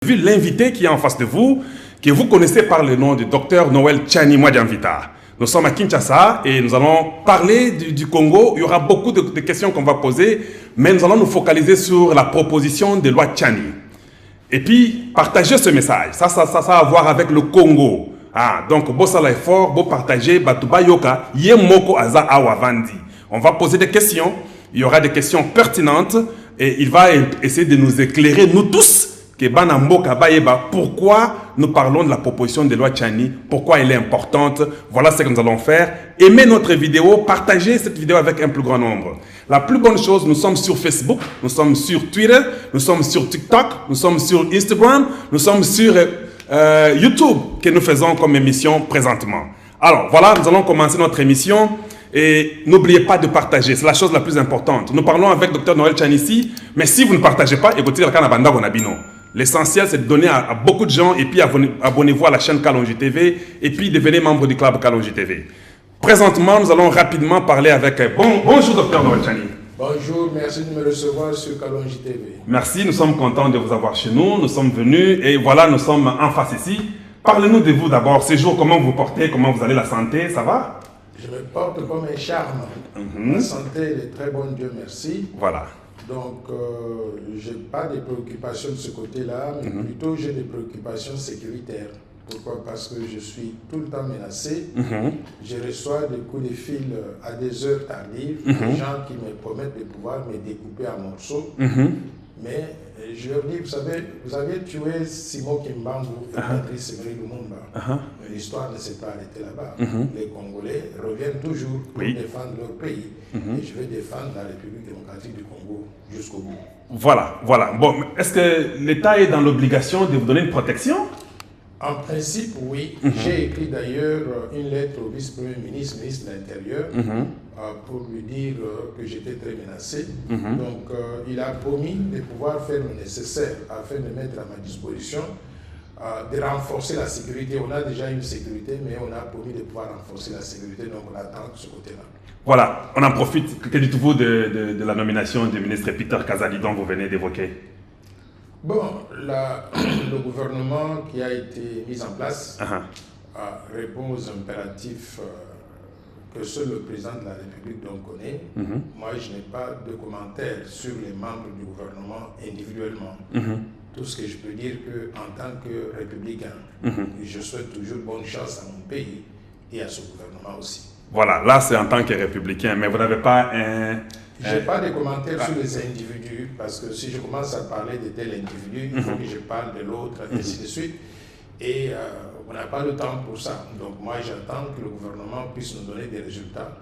Vu l'invité qui est en face de vous, que vous connaissez par le nom du docteur Noël Tchani Mwadiamvita. Nous sommes à Kinshasa et nous allons parler du Congo. Il y aura beaucoup de questions qu'on va poser, mais nous allons nous focaliser sur la proposition de loi Tchani. Et puis, partager ce message. Ça a à voir avec le Congo. Ah, donc, Bossala est fort, beau partager, Batouba Yoka, Yemoko Aza Awavandi. On va poser des questions. Il y aura des questions pertinentes et il va essayer de nous éclairer, nous tous, pourquoi nous parlons de la proposition de loi Tchani, pourquoi elle est importante. Voilà ce que nous allons faire. Aimez notre vidéo, partagez cette vidéo avec un plus grand nombre. La plus bonne chose, nous sommes sur Facebook, nous sommes sur Twitter, nous sommes sur TikTok, nous sommes sur Instagram, nous sommes sur YouTube que nous faisons comme émission présentement. Alors voilà, nous allons commencer notre émission. Et n'oubliez pas de partager, c'est la chose la plus importante. Nous parlons avec Dr Noël Tchani ici, mais si vous ne partagez pas, écoutez le canal Gonabino. L'essentiel, c'est de donner à beaucoup de gens et puis abonnez-vous à la chaîne Kalonji TV et puis devenez membre du club Kalonji TV. Présentement, nous allons rapidement parler avec... Bonjour Dr Noël Tchani. Bonjour, merci de me recevoir sur Kalonji TV. Merci, nous sommes contents de vous avoir chez nous. Nous sommes venus et voilà, nous sommes en face ici. Parlez-nous de vous d'abord. Ces jours, comment vous portez, comment vous allez, la santé, ça va? Je me porte comme un charme. La santé est très bonne, Dieu merci. Voilà. Donc, je n'ai pas de préoccupations de ce côté-là, mais plutôt j'ai des préoccupations sécuritaires. Pourquoi? Parce que je suis tout le temps menacé. Je reçois des coups de fil à des heures tardives, des gens qui me promettent de pouvoir me découper en morceaux. Mais je leur dis, vous avez tué Simon Kimbangu et Patrice Emery Lumumba. L'histoire ne s'est pas arrêtée là-bas. Les Congolais reviennent toujours pour défendre leur pays. Et je vais défendre la République démocratique du Congo jusqu'au bout. Voilà, voilà. Bon, est-ce que l'État est dans l'obligation de vous donner une protection? En principe, oui. J'ai écrit d'ailleurs une lettre au vice-premier ministre, ministre de l'Intérieur, pour lui dire que j'étais très menacé. Donc, il a promis de pouvoir faire le nécessaire afin de mettre à ma disposition, de renforcer la sécurité. On a déjà une sécurité, mais on a promis de pouvoir renforcer la sécurité, donc on attend de ce côté-là. Voilà, on en profite. Que dites-vous de la nomination du ministre Peter Kazadi dont vous venez d'évoquer? Bon, le gouvernement qui a été mis en place répond aux impératifs que seul le président de la République connaît. Moi, je n'ai pas de commentaires sur les membres du gouvernement individuellement. Tout ce que je peux dire qu'en tant que républicain, je souhaite toujours bonne chance à mon pays et à ce gouvernement aussi. Voilà, là c'est en tant que républicain, mais vous n'avez pas un... Je n'ai pas de commentaires sur les individus, parce que si je commence à parler de tel individu, il faut que je parle de l'autre, et ainsi de suite. Et on n'a pas le temps pour ça. Donc moi, j'attends que le gouvernement puisse nous donner des résultats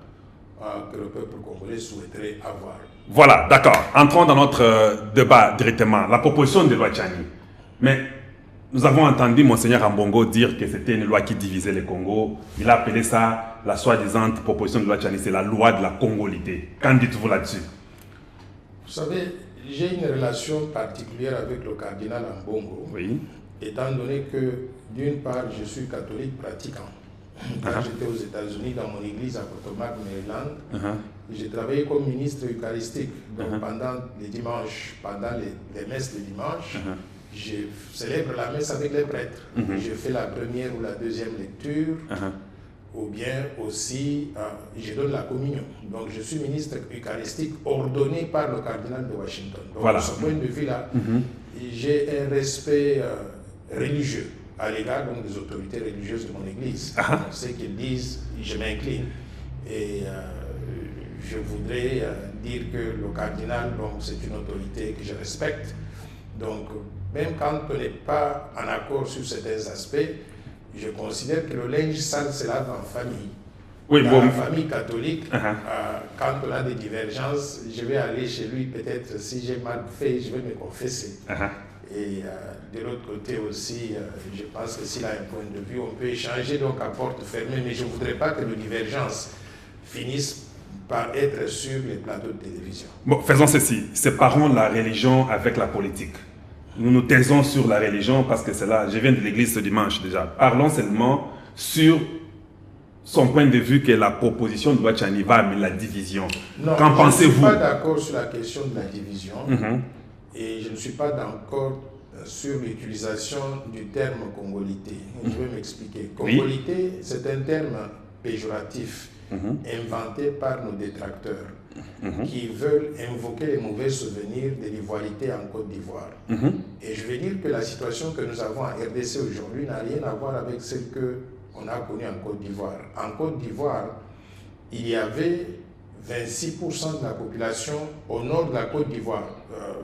que le peuple congolais souhaiterait avoir. Voilà, d'accord. Entrons dans notre débat directement. La proposition de loi Tchani. Mais nous avons entendu Monseigneur Ambongo dire que c'était une loi qui divisait le Congo. Il a appelé ça la soi-disant proposition de loi Tchani, c'est la loi de la congolité. Qu'en dites-vous là-dessus? Vous savez, j'ai une relation particulière avec le cardinal Ambongo, étant donné que, d'une part, je suis catholique pratiquant. Quand j'étais aux États-Unis, dans mon église à Potomac, Maryland, j'ai travaillé comme ministre eucharistique. Donc pendant les dimanches, pendant les messes de dimanche, je célèbre la messe avec les prêtres. Je fais la première ou la deuxième lecture, ou bien aussi, je donne la communion. Donc je suis ministre eucharistique ordonné par le cardinal de Washington. Donc de ce point de vue-là, j'ai un respect religieux à l'égard des autorités religieuses de mon église. Ce qu'ils disent, je m'incline. Et je voudrais dire que le cardinal, c'est une autorité que je respecte. Donc, même quand on n'est pas en accord sur certains aspects, je considère que le linge sale se lave en famille. Dans la famille catholique, quand on a des divergences, je vais aller chez lui, peut-être si j'ai mal fait, je vais me confesser. Et de l'autre côté aussi, je pense que s'il a un point de vue, on peut échanger donc à porte fermée, mais je ne voudrais pas que nos divergences finissent par être sur les plateaux de télévision. Bon, faisons ceci, séparons la religion avec la politique. Nous nous taisons sur la religion parce que c'est là, je viens de l'église ce dimanche déjà. Parlons seulement sur son point de vue que la proposition de loi Tchani va amener la division. Qu'en pensez-vous? Je ne suis pas d'accord sur la question de la division et je ne suis pas d'accord sur l'utilisation du terme congolité. Je vais m'expliquer. Congolité, c'est un terme péjoratif inventé par nos détracteurs qui veulent invoquer les mauvais souvenirs de l'ivoirité en Côte d'Ivoire. Et je vais dire que la situation que nous avons en RDC aujourd'hui n'a rien à voir avec celle qu'on a connue en Côte d'Ivoire. En Côte d'Ivoire, il y avait 26% de la population au nord de la Côte d'Ivoire.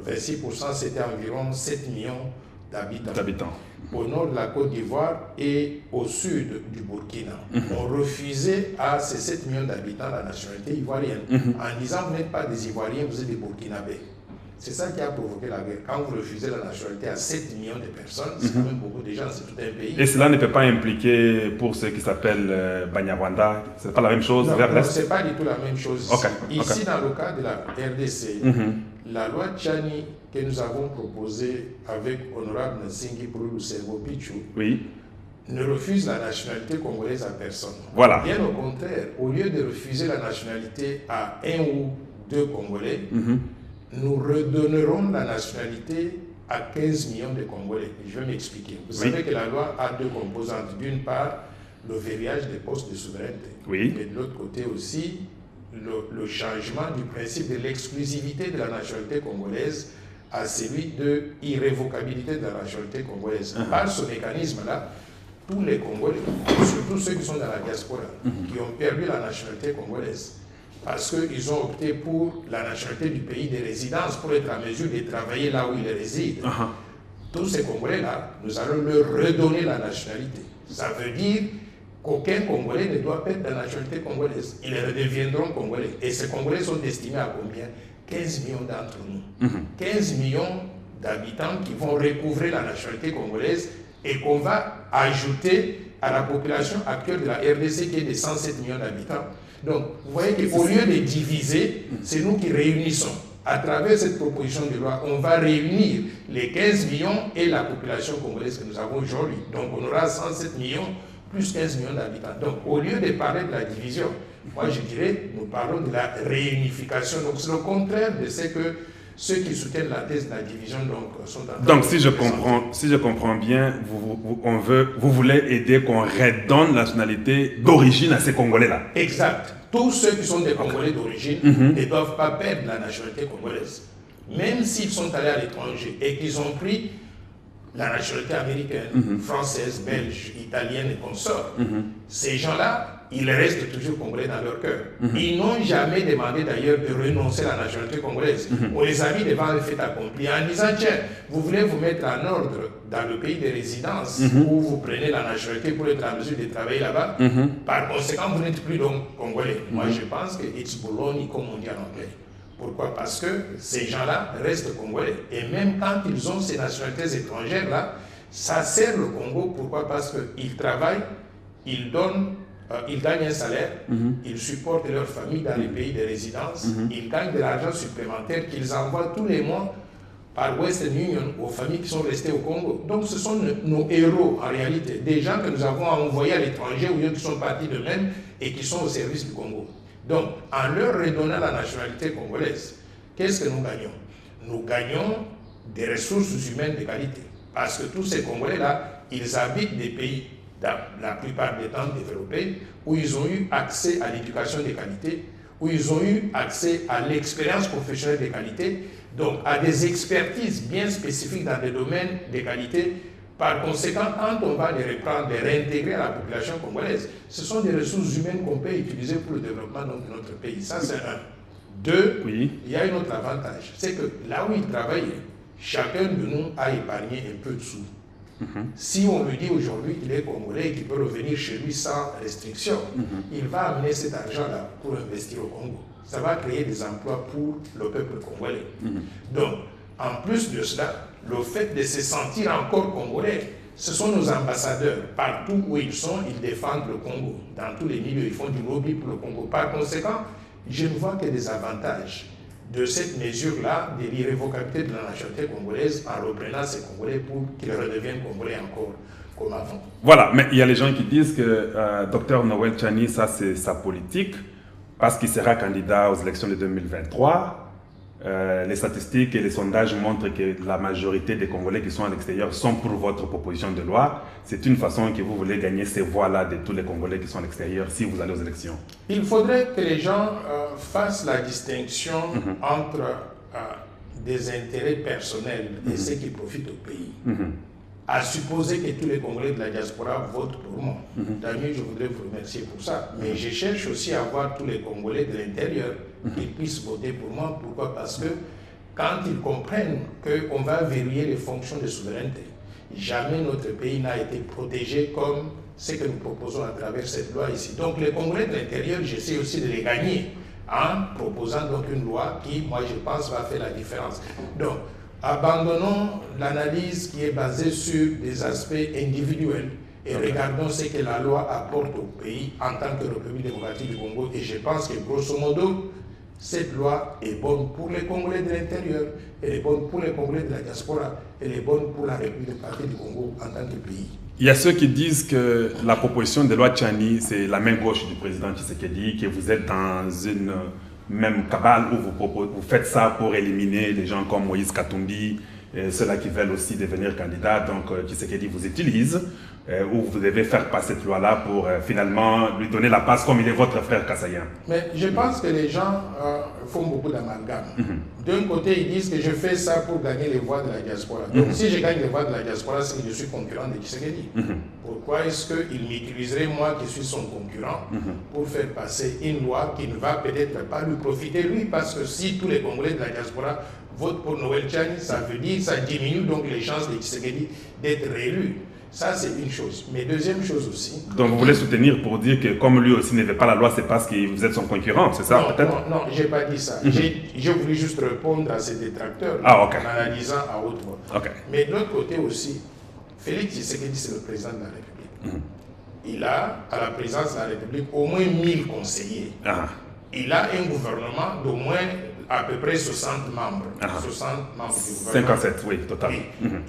26%, c'était environ 7 millions d'habitants. Au nord de la Côte d'Ivoire et au sud du Burkina. On refusait à ces 7 millions d'habitants la nationalité ivoirienne en disant vous n'êtes pas des Ivoiriens, vous êtes des Burkinabés. C'est ça qui a provoqué la guerre. Quand vous refusez la nationalité à 7 millions de personnes, c'est quand même beaucoup de gens, c'est tout un pays. Et cela ne peut pas impliquer pour ceux qui s'appellent Banyarwanda, c'est pas la même chose vers l'Est? Non, c'est pas du tout la même chose ici. Dans le cas de la RDC, la loi Tchani que nous avons proposée avec Honorable Nsingi Poulou Servo Pichou ne refuse la nationalité congolaise à personne. Voilà. Bien au contraire, au lieu de refuser la nationalité à un ou deux Congolais, nous redonnerons la nationalité à 15 millions de Congolais. Je vais m'expliquer. Vous savez que la loi a deux composantes. D'une part, le verrouillage des postes de souveraineté. Et de l'autre côté aussi, le changement du principe de l'exclusivité de la nationalité congolaise à celui de l'irrévocabilité de la nationalité congolaise. Par ce mécanisme-là, tous les Congolais, surtout ceux qui sont dans la diaspora, qui ont perdu la nationalité congolaise, parce qu'ils ont opté pour la nationalité du pays de résidence pour être en mesure de travailler là où ils résident. Tous ces Congolais-là, nous allons leur redonner la nationalité. Ça veut dire qu'aucun Congolais ne doit perdre la nationalité congolaise. Ils redeviendront Congolais. Et ces Congolais sont destinés à combien? 15 millions d'entre nous. 15 millions d'habitants qui vont recouvrer la nationalité congolaise et qu'on va ajouter à la population actuelle de la RDC qui est de 107 millions d'habitants. Donc, vous voyez qu'au lieu de diviser, c'est nous qui réunissons. À travers cette proposition de loi, on va réunir les 15 millions et la population congolaise que nous avons aujourd'hui. Donc, on aura 107 millions plus 15 millions d'habitants. Donc, au lieu de parler de la division, moi je dirais, nous parlons de la réunification. Donc, c'est le contraire de ce que ceux qui soutiennent la thèse de la division sont en train de... Donc, si je comprends bien, vous voulez aider qu'on redonne la nationalité d'origine à ces Congolais-là. Exact. Tous ceux qui sont des Congolais d'origine ne doivent pas perdre la nationalité congolaise. Même s'ils sont allés à l'étranger et qu'ils ont pris la nationalité américaine, française, belge, italienne et consorts, ces gens-là, ils restent toujours Congolais dans leur cœur. Ils n'ont jamais demandé d'ailleurs de renoncer à la nationalité congolaise. On les a mis devant le fait accompli en disant, tiens, vous voulez vous mettre en ordre dans le pays de résidence où vous prenez la nationalité pour être en mesure de travailler là-bas. Par conséquent, vous n'êtes plus donc Congolais. Moi, je pense que it's bologna, comme on dit en anglais. Pourquoi? Parce que ces gens-là restent Congolais. Et même quand ils ont ces nationalités étrangères-là, ça sert le Congo. Pourquoi? Parce qu'ils travaillent, ils gagnent un salaire, ils supportent leur famille dans les pays de résidence, ils gagnent de l'argent supplémentaire qu'ils envoient tous les mois par Western Union aux familles qui sont restées au Congo. Donc ce sont nos héros en réalité, des gens que nous avons envoyés à l'étranger ou qui sont partis d'eux-mêmes et qui sont au service du Congo. Donc en leur redonnant la nationalité congolaise, qu'est-ce que nous gagnons? Nous gagnons des ressources humaines de qualité. Parce que tous ces Congolais-là, ils habitent des pays la plupart des temps développés, où ils ont eu accès à l'éducation de qualité, où ils ont eu accès à l'expérience professionnelle de qualité, donc à des expertises bien spécifiques dans des domaines de qualité. Par conséquent, quand on va les reprendre, les réintégrer à la population congolaise, ce sont des ressources humaines qu'on peut utiliser pour le développement de notre pays. Ça, c'est un. Deux, il y a un autre avantage, c'est que là où ils travaillaient, chacun de nous a épargné un peu de sous. Si on lui dit aujourd'hui qu'il est congolais et qu'il peut revenir chez lui sans restriction, il va amener cet argent-là pour investir au Congo. Ça va créer des emplois pour le peuple congolais. Donc, en plus de cela, le fait de se sentir encore congolais, ce sont nos ambassadeurs. Partout où ils sont, ils défendent le Congo. Dans tous les milieux, ils font du lobby pour le Congo. Par conséquent, je ne vois que des avantages de cette mesure-là, de l'irrévocabilité de la nationalité congolaise en reprenant ces Congolais pour qu'ils redeviennent Congolais encore comme avant. Voilà, mais il y a les gens qui disent que Dr Noël Tchani, ça c'est sa politique, parce qu'il sera candidat aux élections de 2023. les statistiques et les sondages montrent que la majorité des Congolais qui sont à l'extérieur sont pour votre proposition de loi. C'est une façon que vous voulez gagner ces voix-là de tous les Congolais qui sont à l'extérieur si vous allez aux élections. Il faudrait que les gens fassent la distinction entre des intérêts personnels et ceux qui profitent au pays. À supposer que tous les Congolais de la diaspora votent pour moi. D'ailleurs, je voudrais vous remercier pour ça. Mais je cherche aussi à voir tous les Congolais de l'intérieur qui puissent voter pour moi. Pourquoi? Parce que quand ils comprennent qu'on va verrouiller les fonctions de souveraineté, jamais notre pays n'a été protégé comme ce que nous proposons à travers cette loi ici. Donc les Congolais de l'intérieur, j'essaie aussi de les gagner en proposant donc une loi qui, moi je pense, va faire la différence. Donc, abandonnons l'analyse qui est basée sur des aspects individuels et regardons ce que la loi apporte au pays en tant que République démocratique du Congo. Et je pense que grosso modo, cette loi est bonne pour les Congolais de l'intérieur, elle est bonne pour les Congolais de la diaspora, elle est bonne pour la République démocratique du Congo en tant que pays. Il y a ceux qui disent que la proposition de loi Tchani, c'est la main gauche du président Tshisekedi, que vous êtes dans une même cabale où vous faites ça pour éliminer les gens comme Moïse Katumbi, ceux-là qui veulent aussi devenir candidats. Donc Tshisekedi vous utilise, où vous devez faire passer cette loi-là pour finalement lui donner la passe comme il est votre frère Kassayan. Mais je pense que les gens font beaucoup d'amalgame. D'un côté, ils disent que je fais ça pour gagner les voix de la diaspora. Donc si je gagne les voix de la diaspora, c'est que je suis concurrent de Tshisekedi. Pourquoi est-ce qu'il m'utiliserait, moi qui suis son concurrent, pour faire passer une loi qui ne va peut-être pas lui profiter lui? Parce que si tous les Congolais de la diaspora votent pour Noël Tchani, ça veut dire que ça diminue donc les chances de Tshisekedi d'être réélu. Ça, c'est une chose. Mais deuxième chose aussi... Donc, vous voulez soutenir pour dire que comme lui aussi ne veut pas la loi, c'est parce que vous êtes son concurrent, c'est ça peut-être? Non, je n'ai pas dit ça. J'ai voulu juste répondre à ces détracteurs en analysant à haute voix. Mais de l'autre côté aussi, Félix Tshisekedi, c'est le président de la République. Il a, à la présidence de la République, au moins 1000 conseillers. Il a un gouvernement d'au moins à peu près 60 membres. 60 membres du gouvernement. 57, oui, total.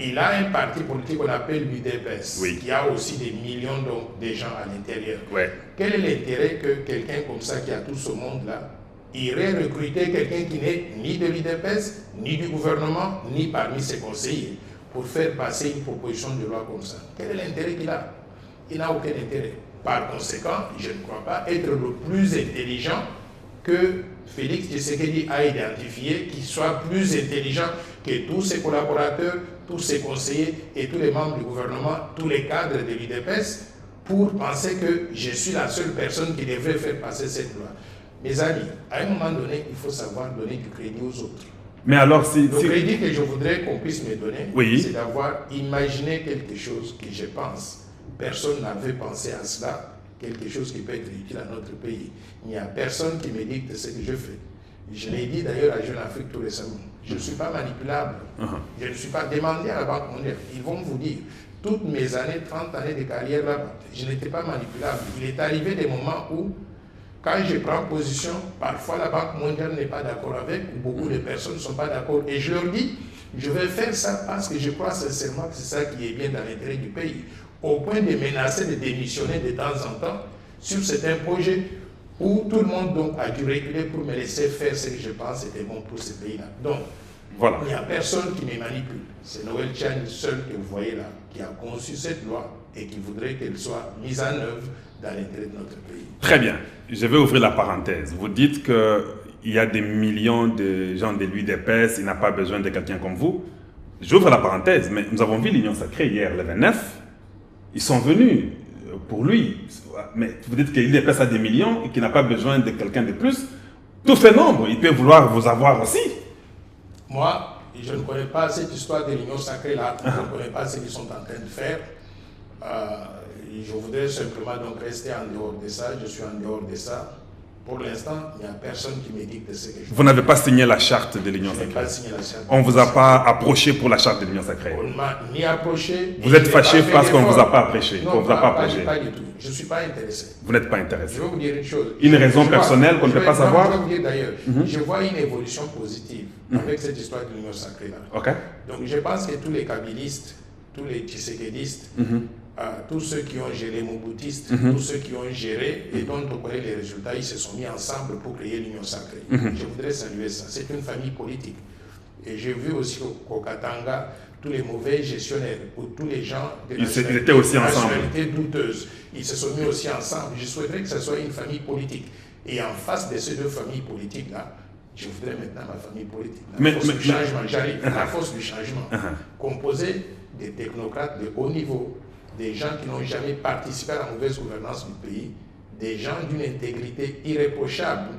Il a un parti politique qu'on appelle l'UDPS, qui a aussi des millions de gens à l'intérieur. Quel est l'intérêt que quelqu'un comme ça, qui a tout ce monde-là, irait recruter quelqu'un qui n'est ni de l'UDPS, ni du gouvernement, ni parmi ses conseillers, pour faire passer une proposition de loi comme ça? Quel est l'intérêt qu'il a? Il n'a aucun intérêt. Par conséquent, je ne crois pas être le plus intelligent que Félix Tshisekedi a identifié, qui soit plus intelligent que tous ses collaborateurs, tous ses conseillers et tous les membres du gouvernement, tous les cadres de l'UDPS, pour penser que je suis la seule personne qui devrait faire passer cette loi. Mes amis, à un moment donné, il faut savoir donner du crédit aux autres. Mais alors, le crédit que je voudrais qu'on puisse me donner, c'est d'avoir imaginé quelque chose que je pense, personne n'avait pensé à cela, quelque chose qui peut être utile à notre pays. Il n'y a personne qui me dicte ce que je fais. Je l'ai dit d'ailleurs à Jeune Afrique tout récemment. Je ne suis pas manipulable. Je ne suis pas demandé à la Banque mondiale. Ils vont vous dire, toutes mes années, 30 années de carrière là-bas, je n'étais pas manipulable. Il est arrivé des moments où, quand je prends position, parfois la Banque mondiale n'est pas d'accord avec, ou beaucoup de personnes ne sont pas d'accord. Et je leur dis, je vais faire ça parce que je crois sincèrement que c'est ça qui est bien dans l'intérêt du pays. Au point de menacer de démissionner de temps en temps sur certains projets où tout le monde donc a dû reculer pour me laisser faire ce que je pense était bon pour ce pays-là. Donc, il n'y a personne qui me manipule. C'est Noël Tchani seul que vous voyez là, qui a conçu cette loi et qui voudrait qu'elle soit mise en œuvre dans l'intérêt de notre pays. Très bien. Je vais ouvrir la parenthèse. Vous dites qu'il y a des millions de gens de l'UDPS, il n'a pas besoin de quelqu'un comme vous. J'ouvre la parenthèse, mais nous avons vu l'Union sacrée hier, le 29. Ils sont venus pour lui. Mais vous dites qu'il dépasse à des millions et qu'il n'a pas besoin de quelqu'un de plus. Tous ces nombres, il peut vouloir vous avoir aussi. Moi, je ne connais pas cette histoire de l'Union sacrée là. Je ne connais pas ce qu'ils sont en train de faire. Je voudrais simplement donc rester en dehors de ça. Je suis en dehors de ça. Pour l'instant, il n'y a personne qui me dicte ce que je fais. Vous n'avez pas signé la charte de l'Union sacrée? Pas signé la charte. On ne vous a pas approché pour la charte de l'Union sacrée? On ne m'a ni approché. Vous êtes fâché parce qu'on ne vous a pas approché? Non, pas du tout. Je ne suis pas intéressé. Vous n'êtes pas intéressé? Je vais vous dire une chose. Une raison personnelle qu'on ne peut pas savoir? Je vais vous dire d'ailleurs, je vois une évolution positive avec cette histoire de l'Union sacrée là. Donc je pense que tous les kabylistes, tous les tshisekédistes tous ceux qui ont géré Mobutistes, tous ceux qui ont géré et dont on connaît les résultats, ils se sont mis ensemble pour créer l'Union sacrée. Je voudrais saluer ça. C'est une famille politique. Et j'ai vu aussi qu'au Katanga, tous les mauvais gestionnaires ou tous les gens de nationalités douteuses, ils se sont mis aussi ensemble. Je souhaiterais que ce soit une famille politique. Et en face de ces deux familles politiques-là, je voudrais maintenant ma famille politique. La force du changement, j'arrive. La force du changement, composée des technocrates de haut niveau, des gens qui n'ont jamais participé à la mauvaise gouvernance du pays, des gens d'une intégrité irréprochable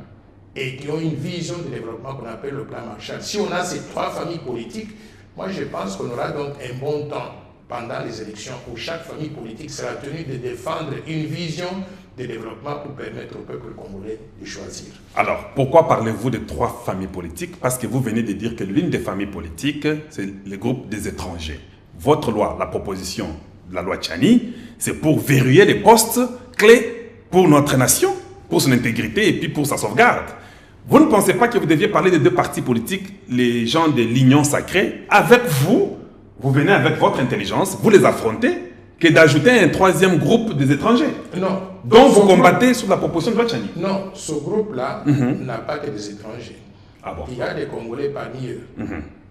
et qui ont une vision de développement qu'on appelle le plan Marshall. Si on a ces trois familles politiques, moi je pense qu'on aura donc un bon temps pendant les élections où chaque famille politique sera tenue de défendre une vision de développement pour permettre au peuple congolais de choisir. Alors, pourquoi parlez-vous de trois familles politiques? Parce que vous venez de dire que l'une des familles politiques, c'est le groupe des étrangers. Votre loi, la proposition de la loi Tchani, c'est pour verrouiller les postes clés pour notre nation, pour son intégrité et puis pour sa sauvegarde. Vous ne pensez pas que vous deviez parler des deux partis politiques, les gens de l'Union sacrée, avec vous, vous venez avec votre intelligence, vous les affrontez, que d'ajouter un troisième groupe des étrangers? Non. Donc vous combattez sur la proposition de loi Tchani? Non, ce groupe-là n'a pas que des étrangers. Ah bon? Il y a des Congolais parmi eux.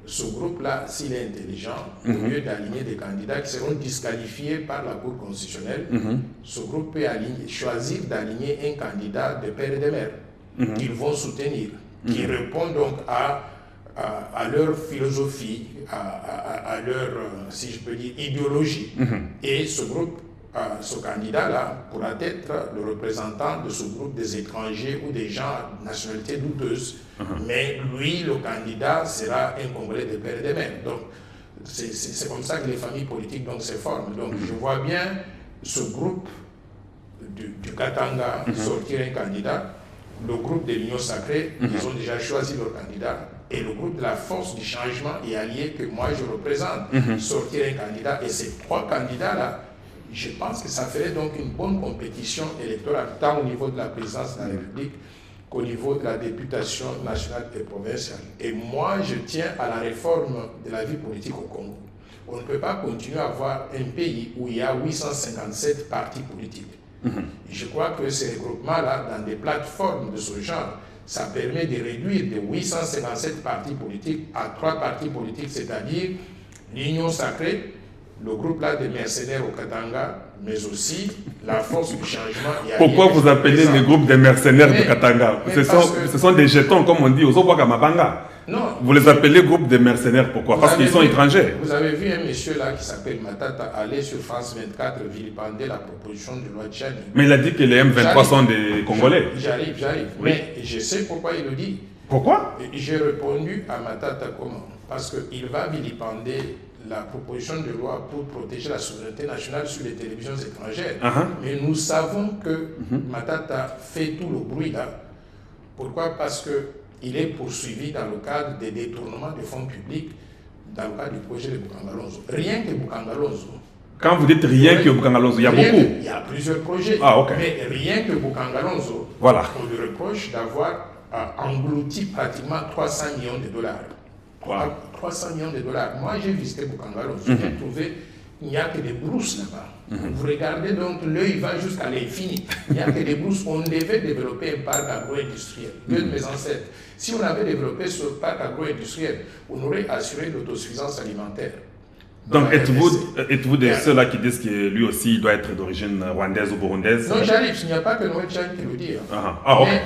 Ce groupe-là, s'il est intelligent, au lieu d'aligner des candidats qui seront disqualifiés par la Cour constitutionnelle, ce groupe peut choisir d'aligner un candidat de père et de mère qu'ils vont soutenir, qui répond donc à leur philosophie, à leur, si je peux dire, idéologie. Et ce groupe, ce candidat-là pourra être le représentant de ce groupe des étrangers ou des gens de nationalité douteuse. Mais lui, le candidat, sera un Congolais de père et de mère. Donc, c'est comme ça que les familles politiques donc, se forment. Donc, je vois bien ce groupe du Katanga sortir un candidat. Le groupe de l'Union sacrée, ils ont déjà choisi leur candidat. Et le groupe de la force du changement et allié que moi je représente, sortir un candidat. Et ces trois candidats-là, je pense que ça ferait donc une bonne compétition électorale, tant au niveau de la présidence de la République qu'au niveau de la députation nationale et provinciale. Et moi, je tiens à la réforme de la vie politique au Congo. On ne peut pas continuer à avoir un pays où il y a 857 partis politiques. Je crois que ces regroupements-là, dans des plateformes de ce genre, ça permet de réduire de 857 partis politiques à 3 partis politiques, c'est-à-dire l'Union sacrée, le groupe là des mercenaires au Katanga, mais aussi la force du changement. Pourquoi vous appelez le groupe des mercenaires de Katanga? Ce sont des jetons, comme on dit, aux Obogamabanga. Non. Vous les appelez groupe des mercenaires, pourquoi? Parce qu'ils sont étrangers. Vous avez vu un monsieur là qui s'appelle Matata aller sur France 24 vilipender la proposition de loi Tchani. Mais il a dit que les M23 sont des Congolais. J'arrive. Oui. Mais je sais pourquoi il le dit. Pourquoi? J'ai répondu à Matata comment? Parce qu'il va vilipender la proposition de loi pour protéger la souveraineté nationale sur les télévisions étrangères. Mais nous savons que Matata fait tout le bruit là. Pourquoi? Parce qu'il est poursuivi dans le cadre des détournements de fonds publics dans le cadre du projet de Bukangalonzo. Rien que Bukangalonzo. Quand vous dites rien que Bukangalonzo, il y a beaucoup. Il y a plusieurs projets. Mais rien que Bukangalonzo, voilà. On lui reproche d'avoir englouti pratiquement 300 millions de dollars. 300 millions de dollars. Moi, j'ai visité Bukangalonzo. J'ai trouvé il n'y a que des brousses là-bas. Vous regardez donc, l'œil va jusqu'à l'infini. Il n'y a que des brousses. On devait développer un parc agro-industriel. Deux de mes ancêtres. Si on avait développé ce parc agro-industriel, on aurait assuré l'autosuffisance alimentaire. Donc, êtes-vous de ceux-là qui disent que lui aussi doit être d'origine rwandaise ou burundaise? Non, j'arrive. Il n'y a pas que Noël Tchani qui le dit.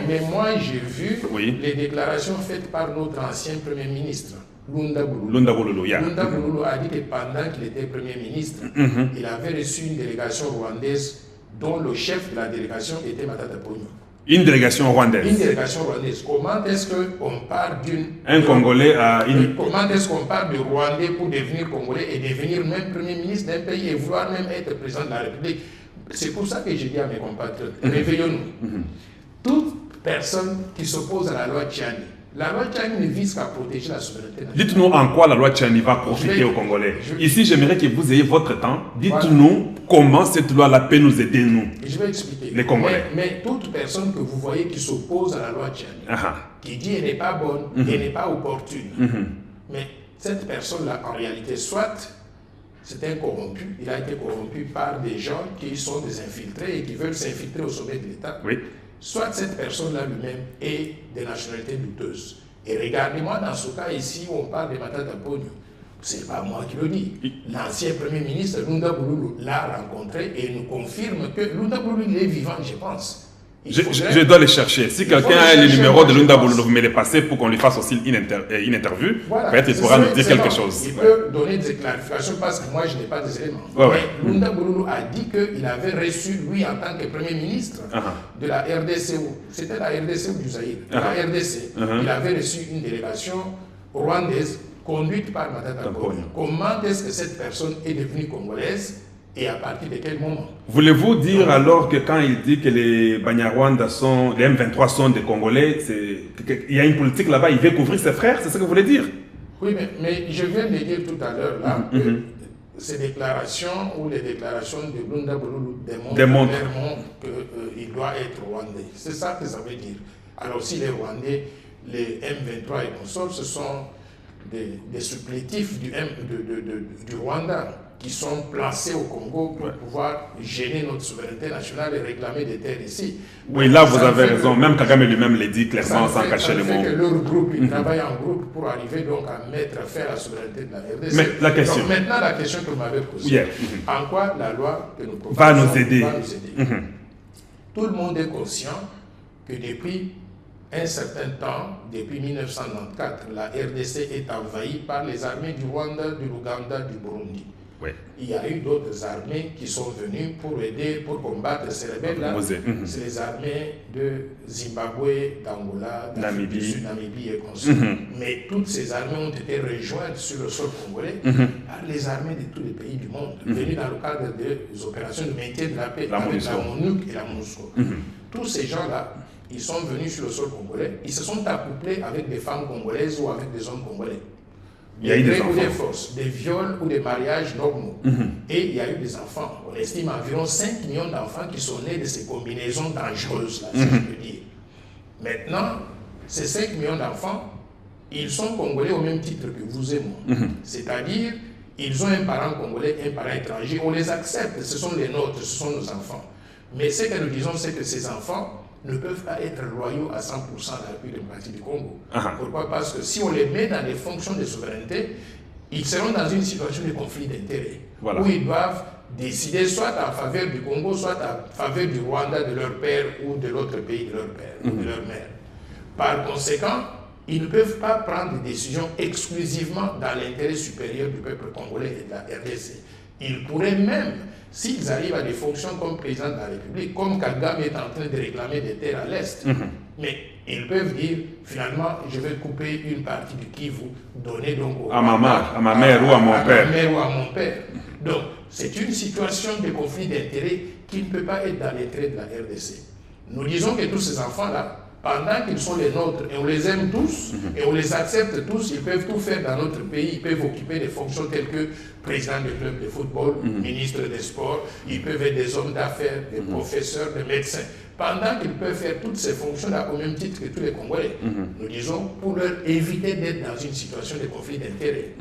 Mais moi, j'ai vu les déclarations faites par notre ancien Premier ministre. Lunda Bululu a dit que pendant qu'il était Premier ministre, il avait reçu une délégation rwandaise dont le chef de la délégation était Matata Ponyo. Une délégation rwandaise. Une délégation rwandaise. Comment est-ce qu'on part un Congolais à une... Comment est-ce qu'on part de Rwandais pour devenir Congolais et devenir même Premier ministre d'un pays et vouloir même être président de la République? C'est pour ça que j'ai dit à mes compatriotes, réveillons-nous. Toute personne qui s'oppose à la loi Tchani, la loi Tchani ne vise qu'à protéger la souveraineté nationale. Dites-nous en quoi la loi Tchani va profiter aux Congolais. Ici, j'aimerais que vous ayez votre temps. Dites-nous comment cette loi-là peut nous aider, nous. Je vais expliquer. Les Congolais. Mais toute personne que vous voyez qui s'oppose à la loi Tchani, qui dit qu'elle n'est pas bonne, qu'elle n'est pas opportune, mais cette personne-là, en réalité, soit c'est un corrompu. Il a été corrompu par des gens qui sont des infiltrés et qui veulent s'infiltrer au sommet de l'État. Oui. Soit cette personne-là lui-même est de nationalité douteuse. Et regardez-moi dans ce cas ici où on parle de Matata Ponyo. Ce n'est pas moi qui le dis. L'ancien Premier ministre Lunda Bouloulou l'a rencontré et nous confirme que Lunda Bouloulou est vivant, je pense. Je dois les chercher. Si quelqu'un a le numéro de Lunda Bouloulou, vous me les passez pour qu'on lui fasse aussi une interview. Voilà. Peut-être il pourra nous dire quelque chose. Il peut donner des clarifications parce que moi je n'ai pas des éléments. Mais Lunda Bouloulou a dit qu'il avait reçu, lui en tant que Premier ministre de la RDC, c'était la RDC ou du Zaïre, la RDC, il avait reçu une délégation rwandaise conduite par Matata Ponyo. Comment est-ce que cette personne est devenue congolaise et à partir de quel moment? Voulez-vous dire alors que quand il dit que les Banyarwanda sont, les M23 sont des Congolais, il y a une politique là-bas, il veut couvrir ses frères, c'est ce que vous voulez dire? Oui, mais je viens de dire tout à l'heure là que ces déclarations ou les déclarations de Lunda Bouloulou démontrent qu'il doit être rwandais. C'est ça que ça veut dire. Alors si les Rwandais, les M23 et consorts, ce sont des supplétifs du Rwanda qui sont placés au Congo pour pouvoir gêner notre souveraineté nationale et réclamer des terres ici. Oui, là vous avez raison. Même Kagame lui-même l'a dit clairement sans cacher les mots. Ça fait que leur groupe, ils travaillent en groupe pour arriver donc à mettre fin à la souveraineté de la RDC. Mais la question. Donc maintenant la question que vous m'avez posée, en quoi la loi que nous proposons va nous aider. Tout le monde est conscient que depuis un certain temps, depuis 1994, la RDC est envahie par les armées du Rwanda, du Ouganda, du Burundi. Oui. Il y a eu d'autres armées qui sont venues pour aider, pour combattre ces rebelles-là. C'est les armées de Zimbabwe, d'Angola, d'Afrique du Sud, Namibie et consorts. Mais toutes ces armées ont été rejointes sur le sol congolais par les armées de tous les pays du monde, venues dans le cadre des opérations de maintien de la paix avec la MONUC et la MONUSCO. Tous ces gens-là, ils sont venus sur le sol congolais, ils se sont accouplés avec des femmes congolaises ou avec des hommes congolais. Il y a eu des forces, des viols ou des mariages normaux. Et il y a eu des enfants. On estime environ 5 millions d'enfants qui sont nés de ces combinaisons dangereuses, là, si je peux dire. Maintenant, ces 5 millions d'enfants, ils sont congolais au même titre que vous et moi. C'est-à-dire, ils ont un parent congolais, un parent étranger. On les accepte, ce sont les nôtres, ce sont nos enfants. Mais ce que nous disons, c'est que ces enfants ne peuvent pas être loyaux à 100% à la République démocratique du Congo. Pourquoi? Parce que si on les met dans des fonctions de souveraineté, ils seront dans une situation de conflit d'intérêts, où ils doivent décider soit en faveur du Congo, soit en faveur du Rwanda, de leur père, ou de l'autre pays de leur père, ou de leur mère. Par conséquent, ils ne peuvent pas prendre des décisions exclusivement dans l'intérêt supérieur du peuple congolais et de la RDC. Ils pourraient même, s'ils arrivent à des fonctions comme président de la République, comme Kagame est en train de réclamer des terres à l'Est, mais ils peuvent dire, finalement, je vais couper une partie du Kivu, donner donc à ma mère ou à mon père. À ma mère ou à mon père. Donc, c'est une situation de conflit d'intérêts qui ne peut pas être dans l'intérêt de la RDC. Nous disons que tous ces enfants-là, pendant qu'ils sont les nôtres et on les aime tous et on les accepte tous, ils peuvent tout faire dans notre pays, ils peuvent occuper des fonctions telles que président de club de football, ministre des sports, ils peuvent être des hommes d'affaires, des professeurs, des médecins. Pendant qu'ils peuvent faire toutes ces fonctions-là au même titre que tous les Congolais, nous disons, pour leur éviter d'être dans une situation de conflit d'intérêts,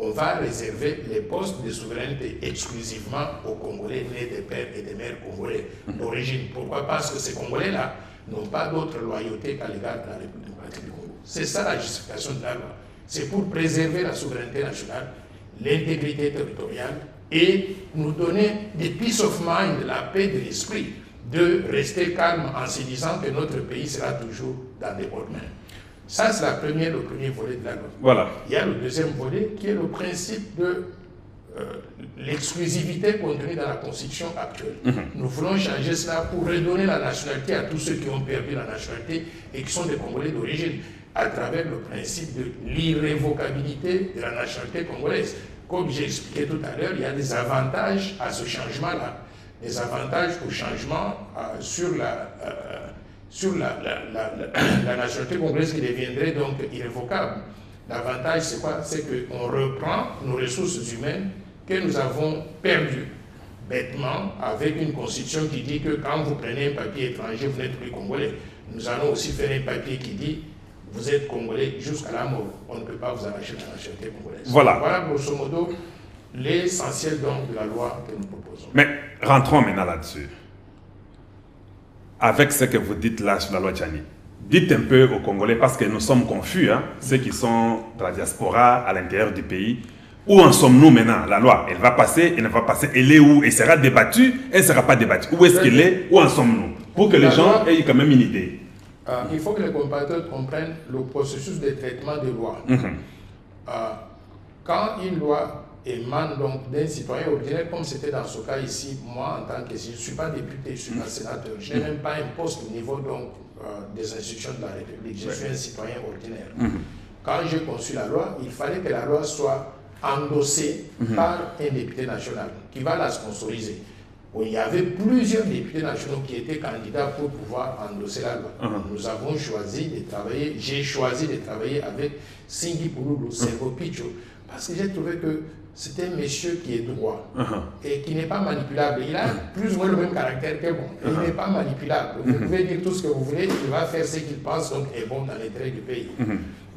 on va réserver les postes de souveraineté exclusivement aux Congolais nés des pères et des mères congolais d'origine. Pourquoi? Parce que ces Congolais-là n'ont pas d'autre loyauté qu'à l'égard de la République démocratique du Congo. C'est ça la justification de la loi. C'est pour préserver la souveraineté nationale, l'intégrité territoriale et nous donner des peace of mind, la paix de l'esprit, de rester calme en se disant que notre pays sera toujours dans des bonnes mains. Ça, c'est le premier volet de la loi. Voilà. Il y a le deuxième volet qui est le principe de l'exclusivité contenue dans la Constitution actuelle. Nous voulons changer cela pour redonner la nationalité à tous ceux qui ont perdu la nationalité et qui sont des Congolais d'origine, à travers le principe de l'irrévocabilité de la nationalité congolaise. Comme j'ai expliqué tout à l'heure, il y a des avantages à ce changement-là, des avantages au changement sur la nationalité congolaise qui deviendrait donc irrévocable. L'avantage, c'est quoi? C'est qu'on reprend nos ressources humaines que nous avons perdues bêtement avec une constitution qui dit que quand vous prenez un papier étranger, vous n'êtes plus congolais. Nous allons aussi faire un papier qui dit vous êtes congolais jusqu'à la mort. On ne peut pas vous arracher la nationalité congolaise. Voilà. Voilà grosso modo l'essentiel donc de la loi que nous proposons. Mais rentrons maintenant là-dessus. Avec ce que vous dites là sur la loi Tchani, dites un peu aux Congolais, parce que nous sommes confus, hein, ceux qui sont dans la diaspora, à l'intérieur du pays. Où en sommes-nous maintenant? La loi, elle va passer, elle ne va pas passer, elle est où? Elle sera débattue, elle ne sera pas débattue. Où est-ce qu'elle est? Où en sommes-nous? Pour que les gens aient quand même une idée. Il faut que les compatriotes comprennent le processus de traitement des lois. Quand une loi émane donc d'un citoyen ordinaire, comme c'était dans ce cas ici, moi en tant que je ne suis pas député, je ne suis pas sénateur, je n'ai même pas un poste au niveau donc, des institutions de la République, je suis un citoyen ordinaire. Quand j'ai conçu la loi, il fallait que la loi soit endossée par un député national qui va la sponsoriser. Il y avait plusieurs députés nationaux qui étaient candidats pour pouvoir endosser la loi. Nous avons choisi de travailler, j'ai choisi de travailler avec Singhi Pouloulou, Sergo Picho, parce que j'ai trouvé que c'est un monsieur qui est droit et qui n'est pas manipulable. Il a plus ou moins le même caractère que bon. Il n'est pas manipulable. Vous pouvez dire tout ce que vous voulez, il va faire ce qu'il pense donc est bon dans l'intérêt du pays.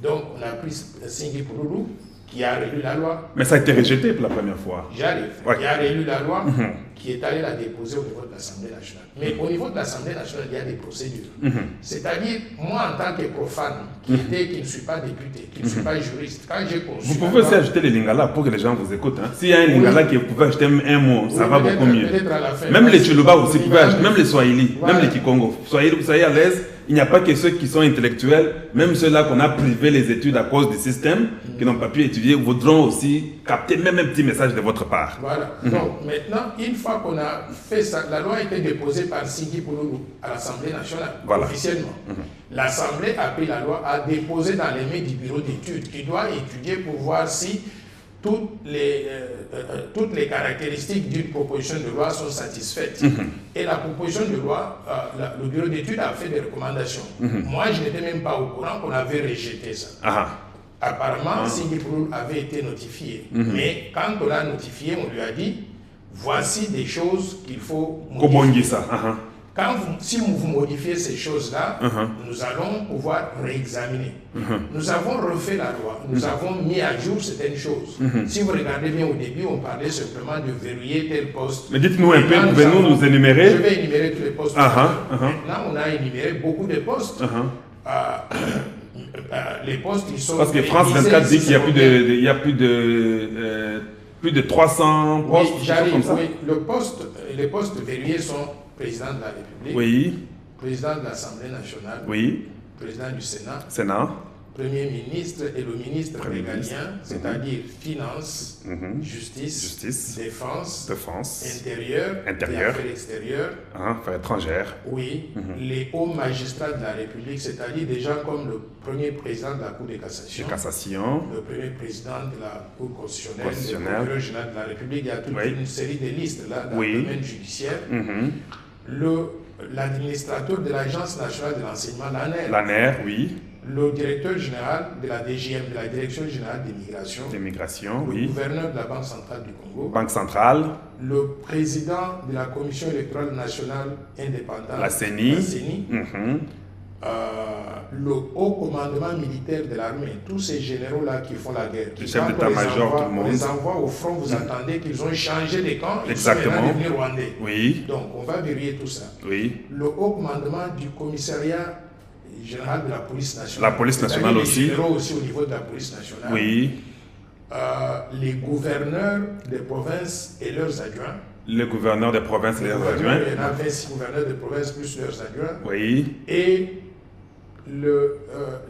Donc on a pris Singhi Pouloulou qui a relu la loi. Mais ça a été rejeté pour la première fois. J'arrive. Qui a relu la loi, qui est allé la déposer au niveau de l'Assemblée nationale. Mais au niveau de l'Assemblée nationale, il y a des procédures. C'est-à-dire, moi, en tant que profane, qui ne suis pas député, qui ne suis pas juriste, quand j'ai conçu. Vous pouvez aussi ajouter les lingala pour que les gens vous écoutent. Hein. S'il y a un lingala qui pouvait ajouter un mot, ça va beaucoup mieux. Même les Tchuluba aussi, vous pouvez ajouter, même les Swahili, même les Kikongo. Soyez à l'aise. Il n'y a pas que ceux qui sont intellectuels, même ceux-là qu'on a privé les études à cause du système, qui n'ont pas pu étudier, voudront aussi capter même un petit message de votre part. Voilà. Donc maintenant, une fois qu'on a fait ça, la loi a été déposée par Singhi Pouloulou à l'Assemblée nationale, officiellement. L'Assemblée a pris la loi, a déposé dans les mains du bureau d'études, qui doit étudier pour voir si toutes les caractéristiques d'une proposition de loi sont satisfaites. Et la proposition de loi, le bureau d'études a fait des recommandations. Moi, je n'étais même pas au courant qu'on avait rejeté ça. Apparemment, Singhi Pouloulou avait été notifié. Mais quand on l'a notifié, on lui a dit, voici des choses qu'il faut modifier. Si vous modifiez ces choses-là, nous allons pouvoir réexaminer. Nous avons refait la loi, nous avons mis à jour certaines choses. Si vous regardez bien au début, on parlait simplement de verrouiller tel poste. Mais dites-nous un peu, pouvez-nous nous énumérer? Je vais énumérer tous les postes. Maintenant, on a énuméré beaucoup de postes. Les postes, ils sont... Parce que France 24 dit qu'il y a plus de 300 postes. Oui, j'arrive. Oui, les postes verrouillés sont président de la République, président de l'Assemblée nationale, président du Sénat, Premier ministre et le ministre régalien, c'est-à-dire Finances, Justice, Défense, Intérieur, Affaires extérieures, Affaires étrangères. Les hauts magistrats de la République, c'est-à-dire des gens comme le premier président de la Cour de cassation, le premier président de la Cour constitutionnelle, le procureur général de la République, il y a toute une série de listes là dans le domaine judiciaire. L'administrateur de l'Agence nationale de l'enseignement, l'ANER, le directeur général de la DGM, de la Direction générale des migrations, le gouverneur de la Banque centrale du Congo, le président de la Commission électorale nationale indépendante, la CENI, le haut commandement militaire de l'armée, tous ces généraux-là qui font la guerre, qui chef d'état-major, tout le monde. On les envoie au front, vous attendez qu'ils ont changé de camp, ils sont maintenant devenus rwandais. Donc on va verrouiller tout ça. Le haut commandement du commissariat général de la police nationale. La police nationale aussi. Les généraux aussi au niveau de la police nationale. Les gouverneurs des provinces et leurs adjoints. Les gouverneurs des provinces et leurs adjoints. Il y en a 26 gouverneurs de provinces plus leurs adjoints. Et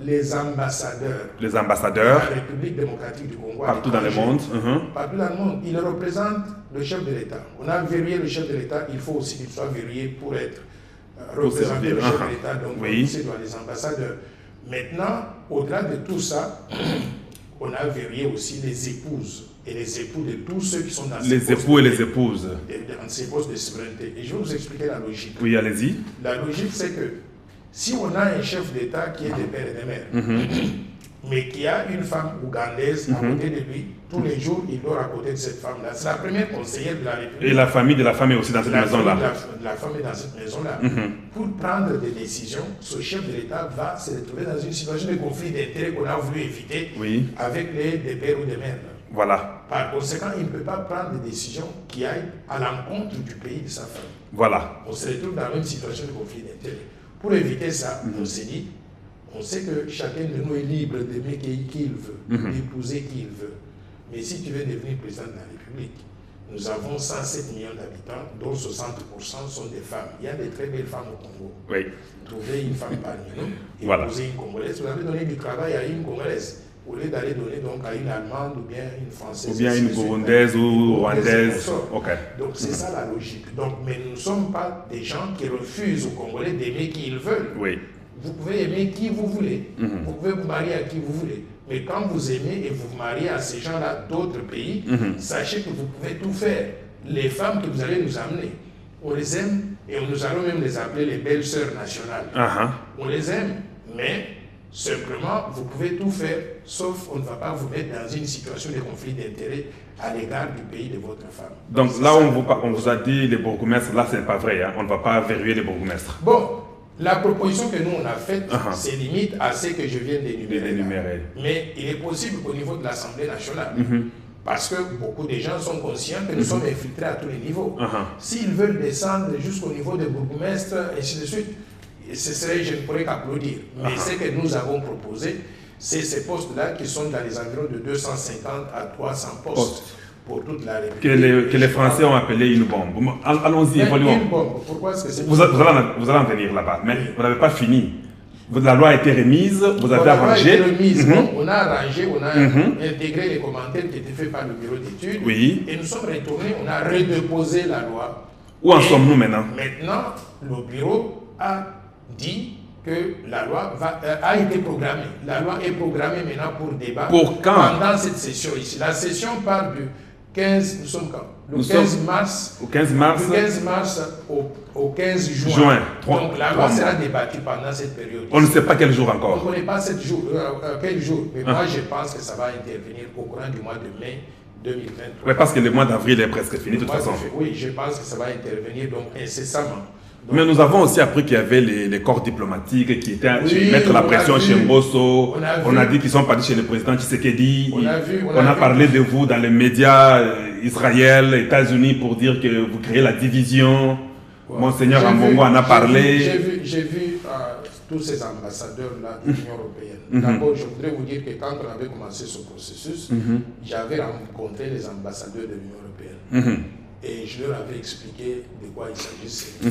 les ambassadeurs. Les ambassadeurs. De la République démocratique du Congo. Partout dans le monde. Partout dans le monde. Ils représentent le chef de l'État. On a verrouillé le chef de l'État. Il faut aussi qu'il soit verrouillé pour être représenter le chef de l'État. Donc, c'est dans les ambassadeurs. Maintenant, au-delà de tout ça, on a verrouillé aussi les épouses et les époux de tous ceux qui sont dans ces postes. Les époux et les épouses. Dans ces postes de souveraineté. Et je vais vous expliquer la logique. Oui, allez-y. La logique, c'est que si on a un chef d'État qui est de père et de mère, mais qui a une femme ougandaise à côté de lui, tous les jours, il dort à côté de cette femme-là. C'est la première conseillère de la République. Et la famille de la femme est aussi dans cette maison-là. La femme est dans cette maison-là. Pour prendre des décisions, ce chef de l'État va se retrouver dans une situation de conflit d'intérêts qu'on a voulu éviter avec des pères ou des mères. Voilà. Par conséquent, il ne peut pas prendre des décisions qui aillent à l'encontre du pays de sa famille. Voilà. On se retrouve dans la même situation de conflit d'intérêts. Pour éviter ça, on s'est dit, on sait que chacun de nous est libre d'aimer qui il veut, d'épouser qui il veut. Mais si tu veux devenir président de la République, nous avons 107 millions d'habitants, dont 60% sont des femmes. Il y a des très belles femmes au Congo. Oui. Trouvez une femme parmi nous, Voilà. épouser une Congolaise. Vous avez donné du travail à une Congolaise, au lieu d'aller donner donc à une Allemande ou bien une Française. Ou bien une Burundaise ou Rwandaise. Okay. Donc c'est ça la logique. Donc, mais nous ne sommes pas des gens qui refusent aux Congolais d'aimer qui ils veulent. Oui. Vous pouvez aimer qui vous voulez. Vous pouvez vous marier à qui vous voulez. Mais quand vous aimez et vous vous mariez à ces gens-là d'autres pays, sachez que vous pouvez tout faire. Les femmes que vous allez nous amener, on les aime et nous allons même les appeler les belles sœurs nationales. On les aime, mais simplement, vous pouvez tout faire, sauf on ne va pas vous mettre dans une situation de conflit d'intérêts à l'égard du pays de votre femme. Donc là, on vous a dit les bourgmestres, là, ce n'est pas vrai. Hein? On ne va pas verrouiller les bourgmestres. Bon, la proposition que nous, on a faite, c'est limite à ce que je viens d'énumérer. Mais il est possible qu'au niveau de l'Assemblée nationale, parce que beaucoup de gens sont conscients que nous sommes infiltrés à tous les niveaux. S'ils veulent descendre jusqu'au niveau des bourgmestres, et ainsi de suite, ce serait, je ne pourrais qu'applaudir. Mais ce que nous avons proposé, c'est ces postes-là qui sont dans les environs de 250 à 300 postes pour toute la République. Que les Français ont appelé une bombe. Allons-y, évoluons. Une bombe, pourquoi est-ce que c'est vous allez en venir là-bas, mais vous n'avez pas fini. La loi a été remise, vous avez arrangé. La loi a été remise, on a arrangé, on a intégré les commentaires qui étaient faits par le bureau d'études. Oui. Et nous sommes retournés, on a redéposé la loi. Où en sommes-nous maintenant? Maintenant, le bureau a dit que la loi a été programmée. La loi est programmée maintenant pour débat. Pour quand? Pendant cette session ici. La session part du 15, nous sommes quand? Le 15 mars. Au 15 mars. Du 15 mars au 15 juin. Donc la loi sera débattue pendant cette période. On ne sait pas quel jour encore. On ne connaît pas quel jour. Mais moi, je pense que ça va intervenir au courant du mois de mai 2023. Oui, parce que le mois d'avril est presque fini de toute façon. Oui, je pense que ça va intervenir donc incessamment. Donc, mais nous avons aussi appris qu'il y avait les corps diplomatiques qui étaient mettre la pression chez Mbosso. On a dit qu'ils sont partis chez le président Tshisekedi. On a parlé de vous dans les médias Israël, États-Unis pour dire que vous créez la division. Monseigneur Ambongo en a parlé. J'ai vu tous ces ambassadeurs-là de l'Union européenne. D'abord, je voudrais vous dire que quand on avait commencé ce processus, j'avais rencontré les ambassadeurs de l'Union européenne. Et je leur avais expliqué de quoi il s'agissait.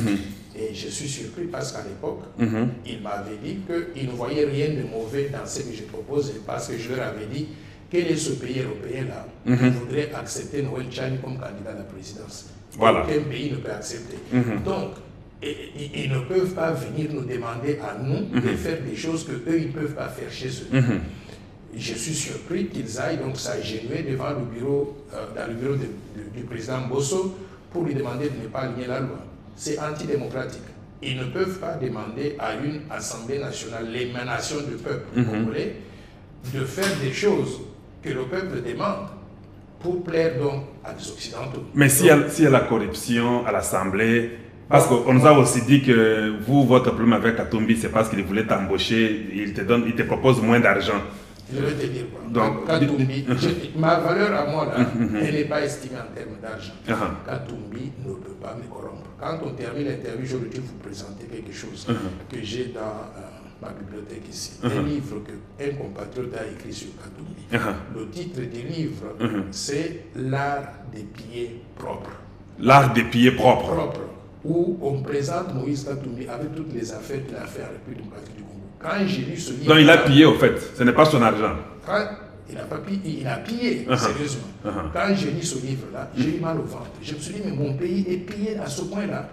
Et je suis surpris parce qu'à l'époque, ils m'avaient dit qu'ils ne voyaient rien de mauvais dans ce que je proposais, parce que je leur avais dit quel est ce pays européen-là qui voudrait accepter Noël Tchani comme candidat à la présidence. Voilà. Aucun pays ne peut accepter. Donc, ils ne peuvent pas venir nous demander à nous de faire des choses qu'eux, ils ne peuvent pas faire chez eux. Je suis surpris qu'ils aillent donc s'agenouiller devant le bureau, dans le bureau du président Mbosso pour lui demander de ne pas aligner la loi. C'est antidémocratique. Ils ne peuvent pas demander à une Assemblée nationale, l'émanation du peuple congolais, de faire des choses que le peuple demande pour plaire donc à des Occidentaux. Mais s'il y a la corruption à l'Assemblée, parce qu'on nous a aussi dit que vous, votre problème avec Katumbi, c'est parce qu'il voulait t'embaucher, il te propose moins d'argent. Je vais te dire quoi. Donc, Katumbi, ma valeur à moi, là, elle n'est pas estimée en termes d'argent. Katumbi ne peut pas me corrompre. Quand on termine l'interview, je vais vous présenter quelque chose que j'ai dans ma bibliothèque ici. Un livre qu'un compatriote a écrit sur Katumbi. Le titre du livre, c'est L'art des pieds propres. L'art des pieds propres. Où on présente Moïse Katumbi avec toutes les affaires qu'il a fait à la République démocratique du Congo. Quand j'ai lu ce livre... Donc il a pillé au fait, ce n'est pas son argent. Il n'a pas pillé, il a pillé, sérieusement. Quand j'ai lu ce livre-là, j'ai eu mal au ventre. Je me suis dit, mais mon pays est pillé à ce point-là.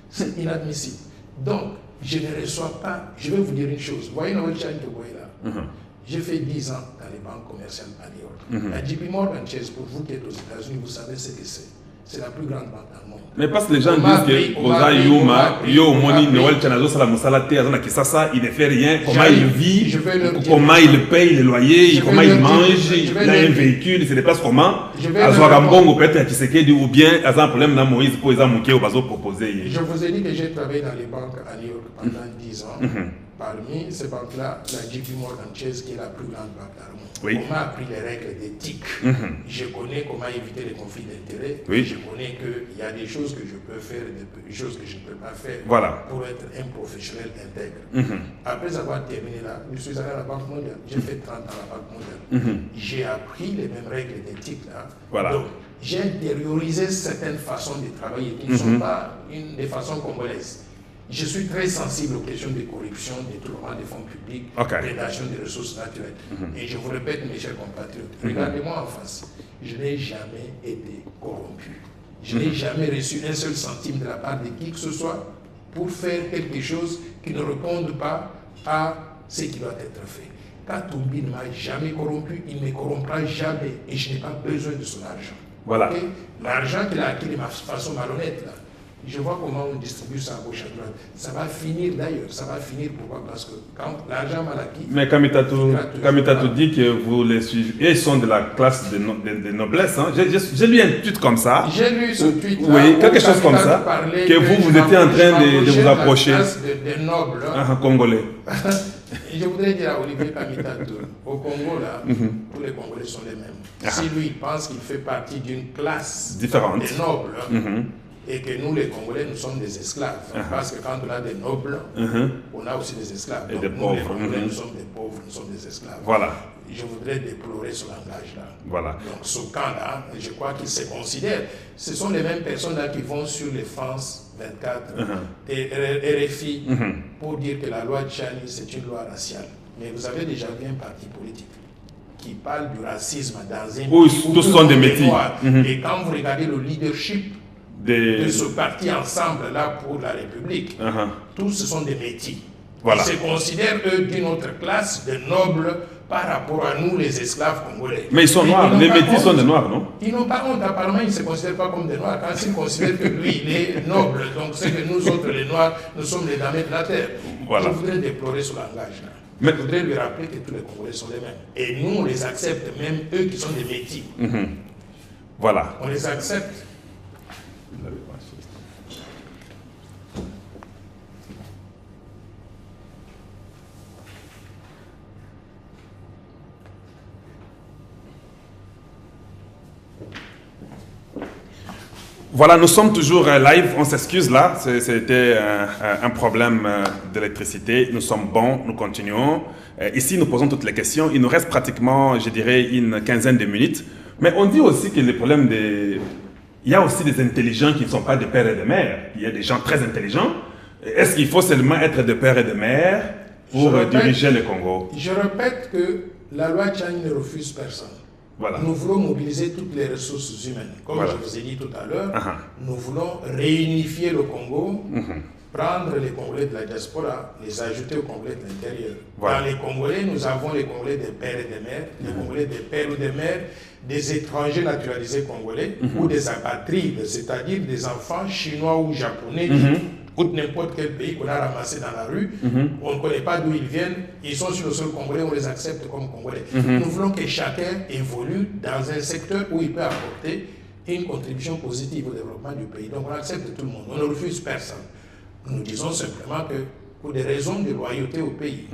C'est inadmissible. Donc, je ne reçois pas... Je vais vous dire une chose. Vous voyez Noël Tchani que vous voyez là. J'ai fait 10 ans dans les banques commerciales à New York. La JP Morgan Chase, pour vous qui êtes aux États-Unis, vous savez ce que c'est. C'est la plus grande banque dans le monde. Mais parce que les gens disent que Oza Yuma, Yo Moni, Noël Tchanazo, Salamosalate, Azana Kisasa, il ne fait rien. Comment il vit, comment il paye les loyers, comment il mange, il a un véhicule, il se déplace comment. Azouagambongo peut-être à Tshisekedi ou bien Azan problème dans Moïse pour les amouquer au bateau proposé. Je vous ai dit que j'ai travaillé dans les banques à New York pendant 10 ans. Parmi ces banques-là, la JP Morgan Chase, qui est la plus grande banque d'Armon, on m'a appris les règles d'éthique. Je connais comment éviter les conflits d'intérêts. Je connais qu'il y a des choses que je peux faire et des choses que je ne peux pas faire pour être un professionnel intègre. Après avoir terminé là, je suis allé à la Banque mondiale. J'ai fait 30 ans à la Banque mondiale. J'ai appris les mêmes règles d'éthique là. Donc, j'ai intériorisé certaines façons de travailler qui ne sont pas des façons congolaises. Je suis très sensible aux questions de corruption, détournement des fonds publics, prédation des ressources naturelles. Et je vous répète, mes chers compatriotes, regardez-moi en face. Je n'ai jamais été corrompu. Je n'ai jamais reçu un seul centime de la part de qui que ce soit pour faire quelque chose qui ne réponde pas à ce qui doit être fait. Katumbi ne m'a jamais corrompu, il ne me corrompra jamais et je n'ai pas besoin de son argent. Voilà. L'argent qu'il a acquis de façon malhonnête, là, je vois comment on distribue ça à gauche à droite. Ça va finir d'ailleurs. Ça va finir pourquoi? Parce que quand l'argent mal acquis... Mais Kamitatou dit que vous les suivez. Ils sont de la classe de noblesse. Hein. J'ai lu un tweet comme ça. J'ai lu ce tweet là. Oui, quelque chose comme ça. Que vous étiez en train de vous approcher. Des nobles. Congolais. Je voudrais dire à Olivier Kamitatou, au Congo, là, tous les Congolais sont les mêmes. Si lui pense qu'il fait partie d'une classe différente des nobles, et que nous, les Congolais, nous sommes des esclaves. Parce que quand on a des nobles, on a aussi des esclaves. Et donc, des nous, pauvres. les Congolais, nous sommes des pauvres, nous sommes des esclaves. Voilà. Je voudrais déplorer ce langage-là. Voilà. Donc, ce camp-là, je crois qu'il se considère. Ce sont les mêmes personnes-là qui vont sur les France 24 et RFI pour dire que la loi de Tchani, c'est une loi raciale. Mais vous avez déjà vu un parti politique qui parle du racisme dans un pays où tous sont des métis. Et quand vous regardez le leadership de ce parti ensemble là pour la République, tous ce sont des métis. Voilà. Ils se considèrent eux d'une autre classe, de nobles par rapport à nous les esclaves congolais. Mais ils sont noirs, les métis sont des noirs, non? Ils n'ont pas honte, apparemment ils ne se considèrent pas comme des noirs. Quand ils considèrent que lui il est noble, donc c'est que nous autres les noirs, nous sommes les damnés de la terre. Voilà. Je voudrais déplorer ce langage-là. Je voudrais lui rappeler que tous les Congolais sont les mêmes. Et nous on les accepte, même eux qui sont des métis. Voilà. On les accepte. Voilà, nous sommes toujours live, on s'excuse là, c'était un problème d'électricité. Nous sommes bons, nous continuons. Ici, nous posons toutes les questions. Il nous reste pratiquement, je dirais, une quinzaine de minutes. Mais on dit aussi que le problème des... Il y a aussi des intelligents qui ne sont pas des pères et des mères. Il y a des gens très intelligents. Est-ce qu'il faut seulement être de père et de mère pour diriger le Congo? Je répète que la loi Tchani ne refuse personne. Voilà. Nous voulons mobiliser toutes les ressources humaines. Comme je vous ai dit tout à l'heure, nous voulons réunifier le Congo, prendre les Congolais de la diaspora, les ajouter aux Congolais de l'intérieur. Dans les Congolais, nous avons les Congolais des pères et des mères, les Congolais des pères ou des mères, des étrangers naturalisés congolais ou des apatrides, c'est-à-dire des enfants chinois ou japonais ou de n'importe quel pays qu'on a ramassé dans la rue, on ne connaît pas d'où ils viennent, ils sont sur le sol congolais, on les accepte comme congolais. Nous voulons que chacun évolue dans un secteur où il peut apporter une contribution positive au développement du pays. Donc on accepte tout le monde, on ne refuse personne. Nous disons simplement que pour des raisons de loyauté au pays,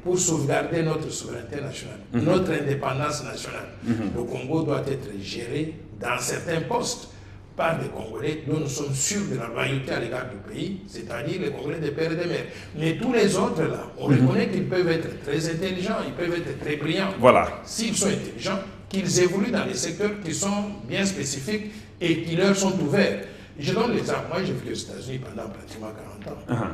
pour sauvegarder notre souveraineté nationale, notre indépendance nationale, le Congo doit être géré dans certains postes par des Congolais dont nous sommes sûrs de la loyauté à l'égard du pays, c'est-à-dire les Congolais des pères et des mères. Mais tous les autres, là, on reconnaît qu'ils peuvent être très intelligents, ils peuvent être très brillants. Voilà. S'ils sont intelligents, qu'ils évoluent dans des secteurs qui sont bien spécifiques et qui leur sont ouverts. Je donne l'exemple. Moi, j'ai vécu aux États-Unis pendant pratiquement 40 ans.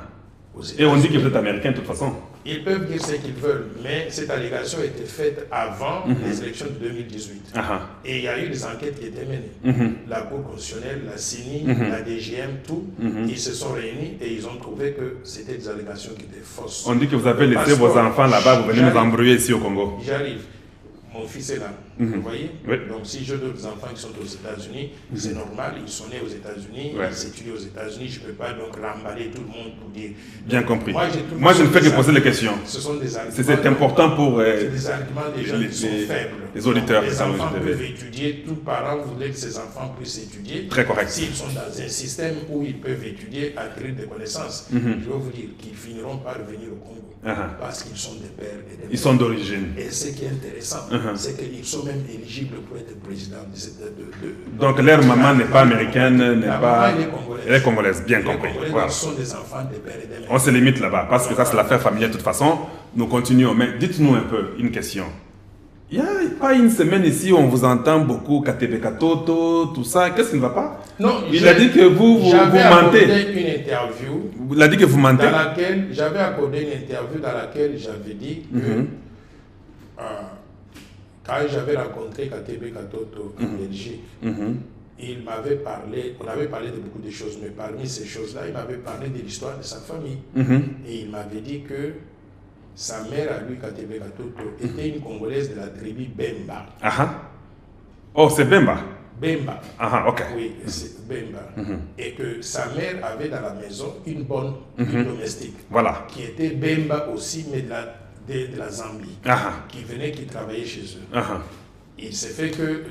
Et on dit que vous êtes américain de toute façon. Ils peuvent dire ce qu'ils veulent, mais cette allégation a été faite avant les élections de 2018. Et il y a eu des enquêtes qui étaient menées. La Cour constitutionnelle, la CENI, la DGM, tout, ils se sont réunis et ils ont trouvé que c'était des allégations qui étaient fausses. On dit que vous avez laissé vos enfants là-bas, vous venez nous embrouiller ici au Congo. J'arrive. Mon fils est là. Vous voyez? Donc si j'ai d'autres enfants qui sont aux États-Unis, c'est normal, ils sont nés aux États-Unis, ils étudient aux États-Unis, je ne peux pas donc remballer tout le monde pour dire. Bien compris. Moi, je ne fais que poser les questions. Ce sont des arguments. C'est important pour des arguments des gens qui sont faibles. Les auditeurs. Les enfants peuvent étudier, tous parents voulaient que ces enfants puissent étudier. Très correct. S'ils sont dans un système où ils peuvent étudier, acquérir des connaissances, je vais vous dire qu'ils finiront par revenir au Congo. Parce qu'ils sont des pères et des mères. Ils sont d'origine. Et ce qui est intéressant, c'est qu'ils sont même éligibles pour être président Donc leur maman n'est pas américaine, n'est pas... Elle est congolaise. Elle est congolaise, bien compris. Voilà. Ce sont des enfants des pères et des mères. On se limite là-bas, parce que ça c'est l'affaire familiale de toute façon. Nous continuons, mais dites-nous un peu une question. Il n'y a pas une semaine ici où on vous entend beaucoup KTB Katoto, tout ça. Qu'est-ce qui ne va pas? Non, il a dit que vous mentez. J'avais accordé une interview. Il a dit que vous mentez. J'avais accordé une interview dans laquelle j'avais dit que quand j'avais rencontré KTB Katoto en Belgique, il m'avait parlé, on avait parlé de beaucoup de choses, mais parmi ces choses-là, il m'avait parlé de l'histoire de sa famille. Et il m'avait dit que sa mère, à lui, KTB Katoto, était une Congolaise de la tribu Bemba. Oh, c'est Bemba? Bemba. Ok. Oui, c'est Bemba. Et que sa mère avait dans la maison une bonne domestique. Voilà. Qui était Bemba aussi, mais de la Zambie. Qui travaillait chez eux. Il s'est fait que,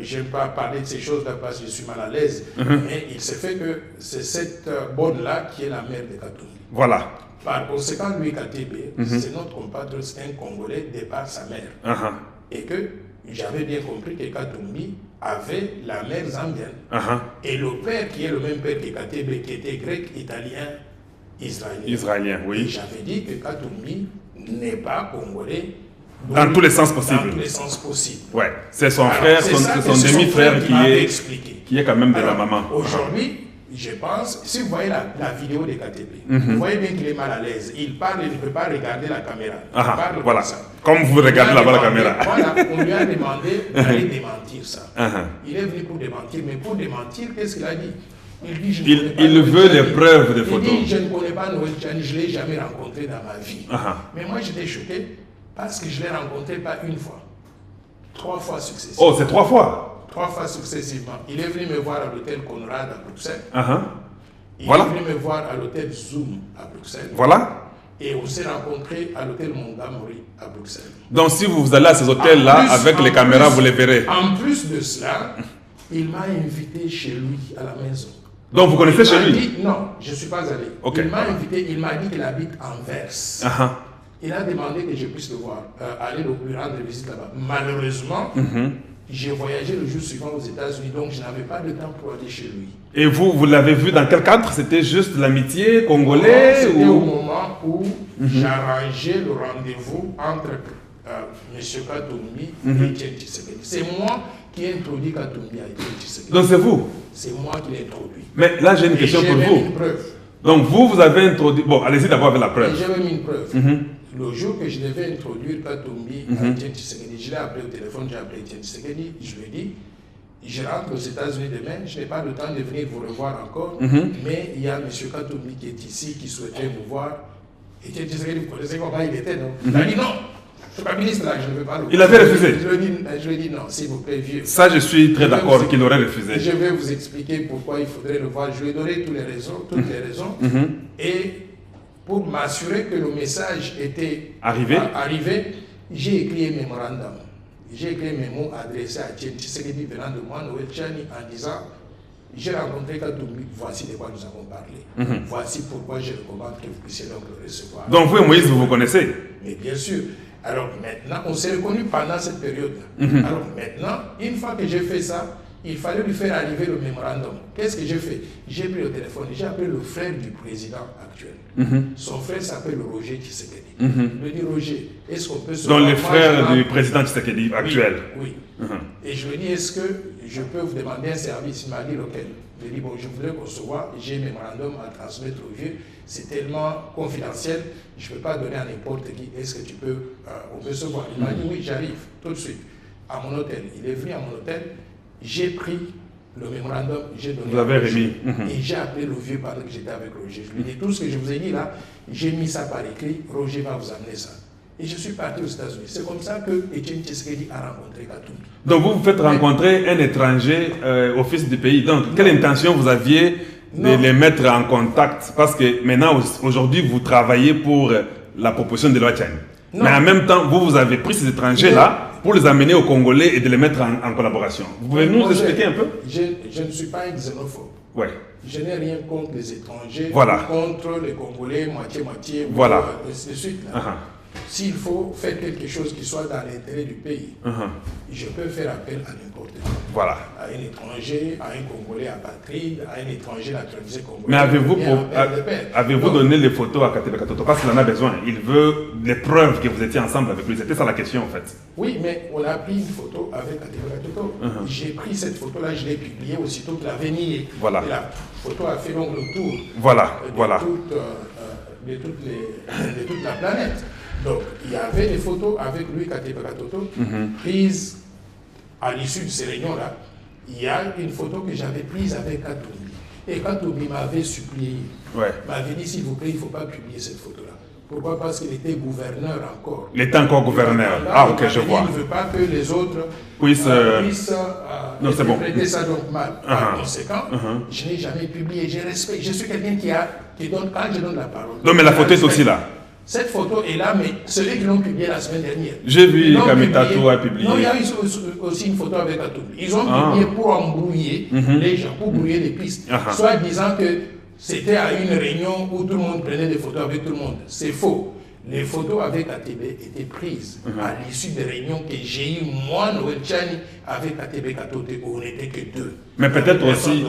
je n'aime pas parler de ces choses-là parce que je suis mal à l'aise, mais il s'est fait que c'est cette bonne-là qui est la mère de Katumbi. Voilà. Par conséquent, lui, KTB, c'est notre compatriote, c'est un Congolais de par sa mère. Et que j'avais bien compris que Katumbi avait la mère zambienne. Et le père, qui est le même père que KTB, qui était grec, italien, israélien. Israélien, oui. Et j'avais dit que Katumbi n'est pas Congolais. Dans tous les sens possibles. Dans tous les sens possibles. Ouais, c'est son frère, son demi-frère qui est quand même de la maman. Aujourd'hui, je pense, si vous voyez la vidéo de KTB, vous voyez bien qu'il est mal à l'aise. Il parle, il ne peut pas regarder la caméra. Voilà, comme vous regardez là-bas la caméra. Voilà, on lui a demandé d'aller démentir ça. Il est venu pour démentir, mais pour démentir, qu'est-ce qu'il a dit? Il veut des preuves de photos. Il dit, je ne connais pas Noël Tchani, je ne l'ai jamais rencontré dans ma vie. Mais moi, j'étais choqué parce que je l'ai rencontré pas une fois, 3 fois successivement. Oh, c'est 3 fois? 3 fois successivement. Il est venu me voir à l'hôtel Conrad à Bruxelles. Il est venu me voir à l'hôtel Zoom à Bruxelles. Voilà. Et on s'est rencontrés à l'hôtel Montgomery à Bruxelles. Donc si vous allez à ces hôtels-là, avec les caméras, vous les verrez. En plus de cela, il m'a invité chez lui à la maison. Donc vous connaissez chez lui? Non, je ne suis pas allé. Il m'a invité, il m'a dit qu'il habite à Anvers. Il a demandé que je puisse le voir, aller lui rendre visite là-bas. Malheureusement, j'ai voyagé le jour suivant aux États-Unis, donc je n'avais pas de temps pour aller chez lui. Et vous l'avez vu dans quel cadre? C'était juste l'amitié congolais? C'était au moment où j'arrangeais le rendez-vous entre M. Katumbi et Etienne Tshisekedi. C'est moi qui ai introduit Katumbi à Etienne Tshisekedi. Donc c'est vous? C'est moi qui l'ai introduit. Mais là j'ai une question pour vous. Une preuve. Donc vous avez introduit... Bon, allez-y d'abord avec la preuve. J'ai même une preuve. Le jour que je devais introduire Katumbi à Etienne Tshisekedi, je l'ai appelé au téléphone, j'ai appelé Etienne Tshisekedi, je lui ai dit, je rentre aux États-Unis demain, je n'ai pas le temps de venir vous revoir encore, mais il y a M. Katumbi qui est ici, qui souhaiterait vous voir. Etienne Tshisekedi, vous connaissez comment il était, non? Il a dit non, je suis pas ministre là, je ne veux pas le voir. Il avait refusé? Je lui ai dit non, s'il vous plaît, vieux. Ça, je suis très d'accord qu'il aurait refusé. Je vais vous expliquer pourquoi il faudrait le voir. Je lui ai donné toutes les raisons. Et pour m'assurer que le message était arrivé, j'ai écrit un mémorandum. J'ai écrit un mémo adressé à Etienne Tshisekedi venant de moi, Noël Tchani, en disant j'ai rencontré Katumbi, voici de quoi nous avons parlé. Voici pourquoi je recommande que vous puissiez donc le recevoir. Donc vous et Moïse, vous vous connaissez? Mais bien sûr. Alors maintenant, on s'est reconnus pendant cette période-là. Alors maintenant, une fois que j'ai fait ça, il fallait lui faire arriver le mémorandum. Qu'est-ce que j'ai fait? J'ai pris le téléphone, j'ai appelé le frère du président actuel. Son frère s'appelle Roger Tshisekedi. Je lui ai dit, Roger, est-ce qu'on peut se... Donc le frère du président Tshisekedi actuel? Oui. Et je lui ai dit, est-ce que je peux vous demander un service? Il m'a dit, lequel? Je lui ai dit, bon, je voudrais qu'on se voit, j'ai un mémorandum à transmettre au vieux. C'est tellement confidentiel, je ne peux pas donner à n'importe qui. Est-ce que tu peux... on peut se voir? Il m'a dit, oui, j'arrive, tout de suite, à mon hôtel. Il est venu à mon hôtel. J'ai pris le mémorandum, j'ai donné. Vous avez remis. Et j'ai appelé le vieux pendant que j'étais avec Roger. Je lui ai dit, tout ce que je vous ai dit là, j'ai mis ça par écrit, Roger va vous amener ça. Et je suis parti aux États-Unis. C'est comme ça que Etienne Tshisekedi a rencontré Katumbi. Donc vous faites rencontrer un étranger au fils du pays. Donc quelle intention vous aviez de les mettre en contact? Parce que maintenant, aujourd'hui, vous travaillez pour la proposition de loi Tchani. Mais en même temps, vous avez pris ces étrangers-là pour les amener aux Congolais et de les mettre en collaboration. Vous pouvez nous expliquer un peu? Je ne suis pas un xénophobe. Ouais. Je n'ai rien contre les étrangers, voilà. contre les Congolais, moitié-moitié, voilà. ainsi de suite. S'il faut faire quelque chose qui soit dans l'intérêt du pays, je peux faire appel à n'importe qui. Voilà. À un étranger, à un Congolais apatride, à un étranger naturalisé congolais. Mais avez-vous donné les photos à Katebe Katoto? Parce qu'il en a besoin. Il veut les preuves que vous étiez ensemble avec lui. C'était ça la question en fait. Oui, mais on a pris une photo avec Katebe Katoto. J'ai pris cette photo-là, je l'ai publiée aussitôt qu'il avait nié. Voilà. Et la photo a fait donc le tour de toute la planète. Donc, il y avait des photos avec lui, Katebe Katoto, prises à l'issue de ces réunions-là. Il y a une photo que j'avais prise avec Katumbi. Et Katumbi m'avait supplié, m'avait dit, s'il vous plaît, il ne faut pas publier cette photo-là. Pourquoi? Parce qu'il était gouverneur encore. Il était encore gouverneur. Ah, ok, je vois. Il ne veut pas que les autres puissent interpréter ça donc mal. Par conséquent, je n'ai jamais publié. Je respecte. Je suis quelqu'un qui donne, quand je donne la parole. Non, mais la photo est aussi là. Cette photo est là, mais celui qui l'ont publié la semaine dernière. J'ai vu Kamitatou a publié. Non, il y a eu aussi une photo avec Katumbi. Ils ont publié pour embrouiller les gens, pour brouiller les pistes. Soit disant que c'était à une réunion où tout le monde prenait des photos avec tout le monde. C'est faux. Les photos avec Katebe étaient prises à l'issue des réunions que j'ai eues, moi, Noël Tchani, avec Katebe Katoto, où on n'était que deux. Mais peut-être aussi,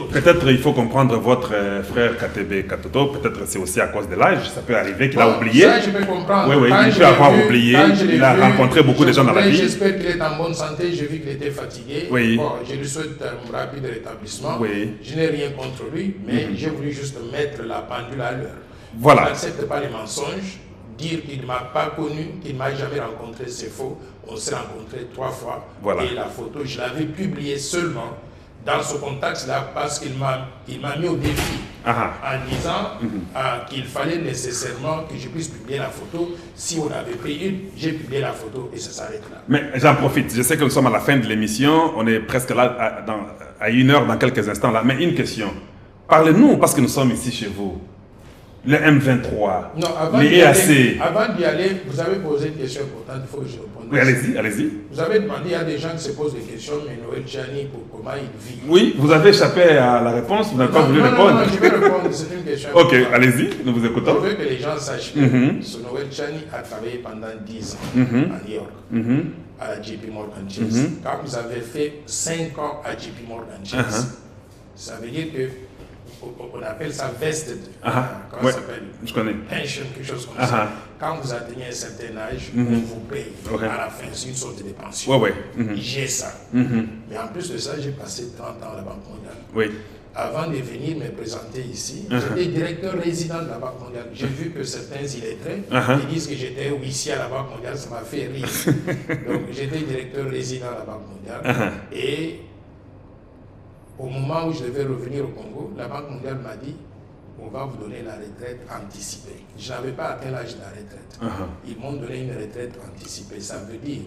il faut comprendre votre frère Katebe Katoto, peut-être c'est aussi à cause de l'âge, ça peut arriver qu'il a oublié. Ça, je peux comprendre. Oui, il peut avoir oublié, il a rencontré beaucoup de gens dans la vie. J'espère qu'il est en bonne santé, j'ai vu qu'il était fatigué. Oui. Bon, je lui souhaite un rapide rétablissement. Oui. Je n'ai rien contre lui, mais j'ai voulu juste mettre la pendule à l'heure. Voilà. Je n'accepte pas les mensonges. Dire qu'il ne m'a pas connu, qu'il ne m'a jamais rencontré, c'est faux. On s'est rencontrés 3 fois. Voilà. Et la photo, je l'avais publiée seulement dans ce contexte-là parce qu'il m'a mis au défi en disant qu'il fallait nécessairement que je puisse publier la photo. Si on avait pris une, j'ai publié la photo et ça s'arrête là. Mais j'en profite. Je sais que nous sommes à la fin de l'émission. On est presque là à 1 heure dans quelques instants. Là. Mais une question. Parlez-nous, parce que nous sommes ici chez vous. Le M23, non, les EAC. Avant d'y aller, vous avez posé une question importante, il faut que je réponde. Oui, allez-y. Vous avez demandé, il y a des gens qui se posent des questions, mais Noël Tchani, pour comment il vit. Oui, vous avez échappé à la réponse, vous n'avez pas voulu répondre. Non, je vais répondre, c'est une question Ok, importante. allez-y, nous vous écoutons. Je veux que les gens sachent que ce Noël Tchani a travaillé pendant 10 ans à New York, à la JP Morgan Chase. Quand vous avez fait 5 ans à JP Morgan Chase, ça veut dire que on appelle ça vested. Comment ça s'appelle? Je connais. Pension, quelque chose comme ça. Quand vous atteignez un certain âge, on vous paye à la fin. C'est une sorte de pension. J'ai ça. Mais en plus de ça, j'ai passé 30 ans à la Banque mondiale. Oui. Avant de venir me présenter ici, j'étais directeur résident de la Banque mondiale. J'ai vu que certains illettrés qui disent que j'étais huissier à la Banque mondiale, ça m'a fait rire. Donc j'étais directeur résident à la Banque mondiale. Et au moment où je devais revenir au Congo, la Banque mondiale m'a dit on va vous donner la retraite anticipée. Je n'avais pas atteint l'âge de la retraite. Ils m'ont donné une retraite anticipée. Ça veut dire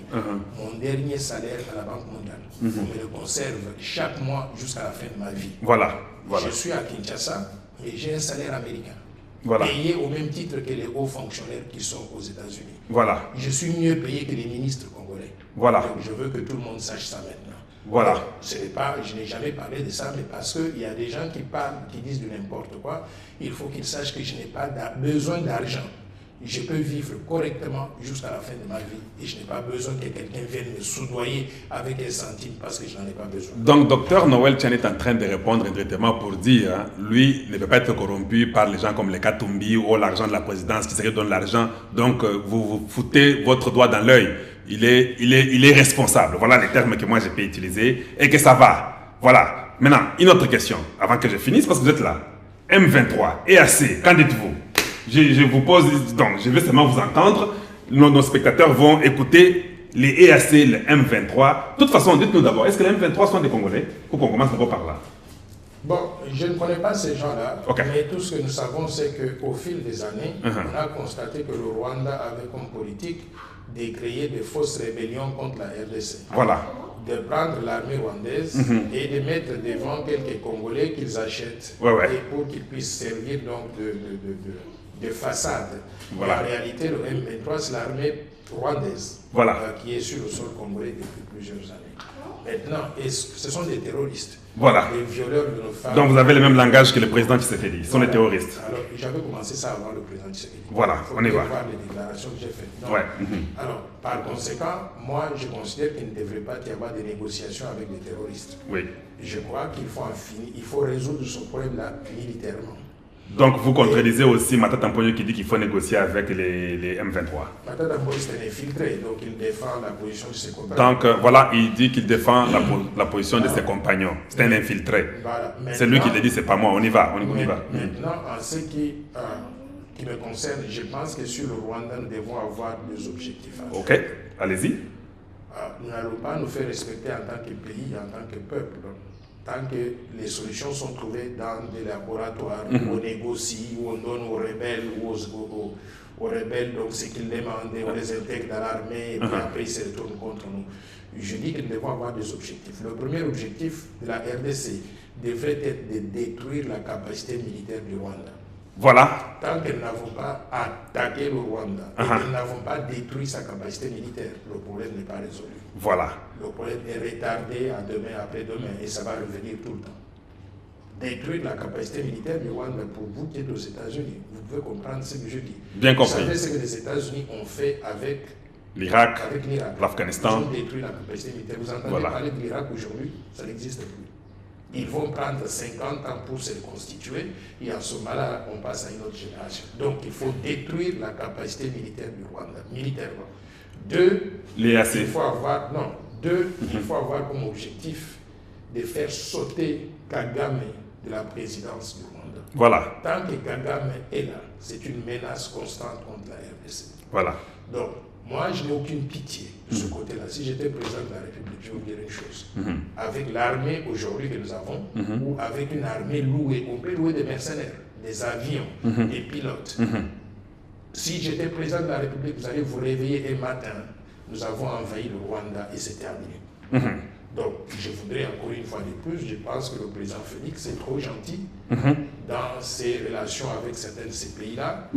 mon dernier salaire à la Banque mondiale. On me le conserve chaque mois jusqu'à la fin de ma vie. Voilà. Je suis à Kinshasa et j'ai un salaire américain. Voilà. Payé au même titre que les hauts fonctionnaires qui sont aux États-Unis. Voilà. Je suis mieux payé que les ministres congolais. Voilà. Donc je veux que tout le monde sache ça maintenant. Voilà. Donc, je n'ai jamais parlé de ça, mais parce qu'il y a des gens qui parlent, qui disent du n'importe quoi, il faut qu'ils sachent que je n'ai pas besoin d'argent. Je peux vivre correctement jusqu'à la fin de ma vie et je n'ai pas besoin que quelqu'un vienne me soudoyer avec un centime parce que je n'en ai pas besoin. Donc, docteur Noël Tchani est en train de répondre indirectement pour dire, lui ne peut pas être corrompu par les gens comme les Katumbi ou l'argent de la présidence qui se redonne l'argent. Donc, vous foutez votre doigt dans l'œil. Il est responsable. Voilà les termes que moi j'ai pu utiliser et que ça va. Voilà. Maintenant, une autre question avant que je finisse parce que vous êtes là. M23, EAC, qu'en dites-vous? Je vous pose, donc je vais seulement vous entendre. Nos spectateurs vont écouter les EAC, le M23. De toute façon, dites-nous d'abord, est-ce que les M23 sont des Congolais? Faut qu'on commence d'abord par là. Bon, je ne connais pas ces gens-là, Okay. mais tout ce que nous savons, c'est qu'au fil des années, on a constaté que le Rwanda avait comme politique de créer de fausses rébellions contre la RDC. Voilà. De prendre l'armée rwandaise et de mettre devant quelques Congolais qu'ils achètent et pour qu'ils puissent servir donc de façade. Voilà. En réalité, le M23, c'est l'armée rwandaise qui est sur le sol congolais depuis plusieurs années. Maintenant, ce sont des terroristes. Voilà. Des violeurs de nos femmes. Donc vous avez le même langage que le président Tshisekedi. Ce sont les terroristes. Alors, j'avais commencé ça avant le président Tshisekedi. Voilà, on y va. Voir les déclarations que j'ai faites. Donc, alors, par conséquent, moi, je considère qu'il ne devrait pas y avoir de négociations avec des terroristes. Oui. Je crois qu'il faut en finir, il faut résoudre ce problème-là militairement. Donc vous contredisez aussi Matata Mponyo qui dit qu'il faut négocier avec les M23. Matata Mponyo est un infiltré, donc il défend la position de ses compagnons. Donc voilà, il dit qu'il défend la position de ses compagnons. C'est un infiltré. Voilà. C'est lui qui le dit, c'est pas moi, on y va. Maintenant, en ce qui me concerne, je pense que sur le Rwanda, nous devons avoir deux objectifs. Ok, allez-y. Nous n'allons pas nous faire respecter en tant que pays, en tant que peuple. Tant que les solutions sont trouvées dans des laboratoires où on négocie, où on donne aux rebelles, aux rebelles donc ce qu'ils demandent, on les intègre dans l'armée et puis après ils se retournent contre nous. Je dis que nous devons avoir des objectifs. Le premier objectif de la RDC devrait être de détruire la capacité militaire du Rwanda. Voilà. Tant que nous n'avons pas attaqué le Rwanda et que nous n'avons pas détruit sa capacité militaire, le problème n'est pas résolu. Voilà. Le problème est retardé à demain, après-demain, et ça va revenir tout le temps. Détruire la capacité militaire du Rwanda, pour vous qui êtes aux États-Unis, vous pouvez comprendre ce que je dis. Bien compris. Vous savez ce que les États-Unis ont fait avec l'Irak, l'Afghanistan. Ils ont détruit la capacité militaire. Vous entendez parler de l'Irak aujourd'hui, ça n'existe plus. Ils vont prendre 50 ans pour se reconstituer et en ce moment-là, on passe à une autre génération. Donc, il faut détruire la capacité militaire du Rwanda, militairement. Il faut avoir comme objectif de faire sauter Kagame de la présidence du Rwanda. Voilà. Tant que Kagame est là, c'est une menace constante contre la RDC. Voilà. Donc, moi, je n'ai aucune pitié de ce côté-là. Si j'étais président de la République, je vais vous dire une chose. Avec l'armée aujourd'hui que nous avons, ou avec une armée louée, on peut louer des mercenaires, des avions, des pilotes. Si j'étais président de la République, vous allez vous réveiller un matin, nous avons envahi le Rwanda et c'est terminé. Donc, je voudrais encore une fois de plus, je pense que le président Félix est trop gentil dans ses relations avec certains de ces pays-là.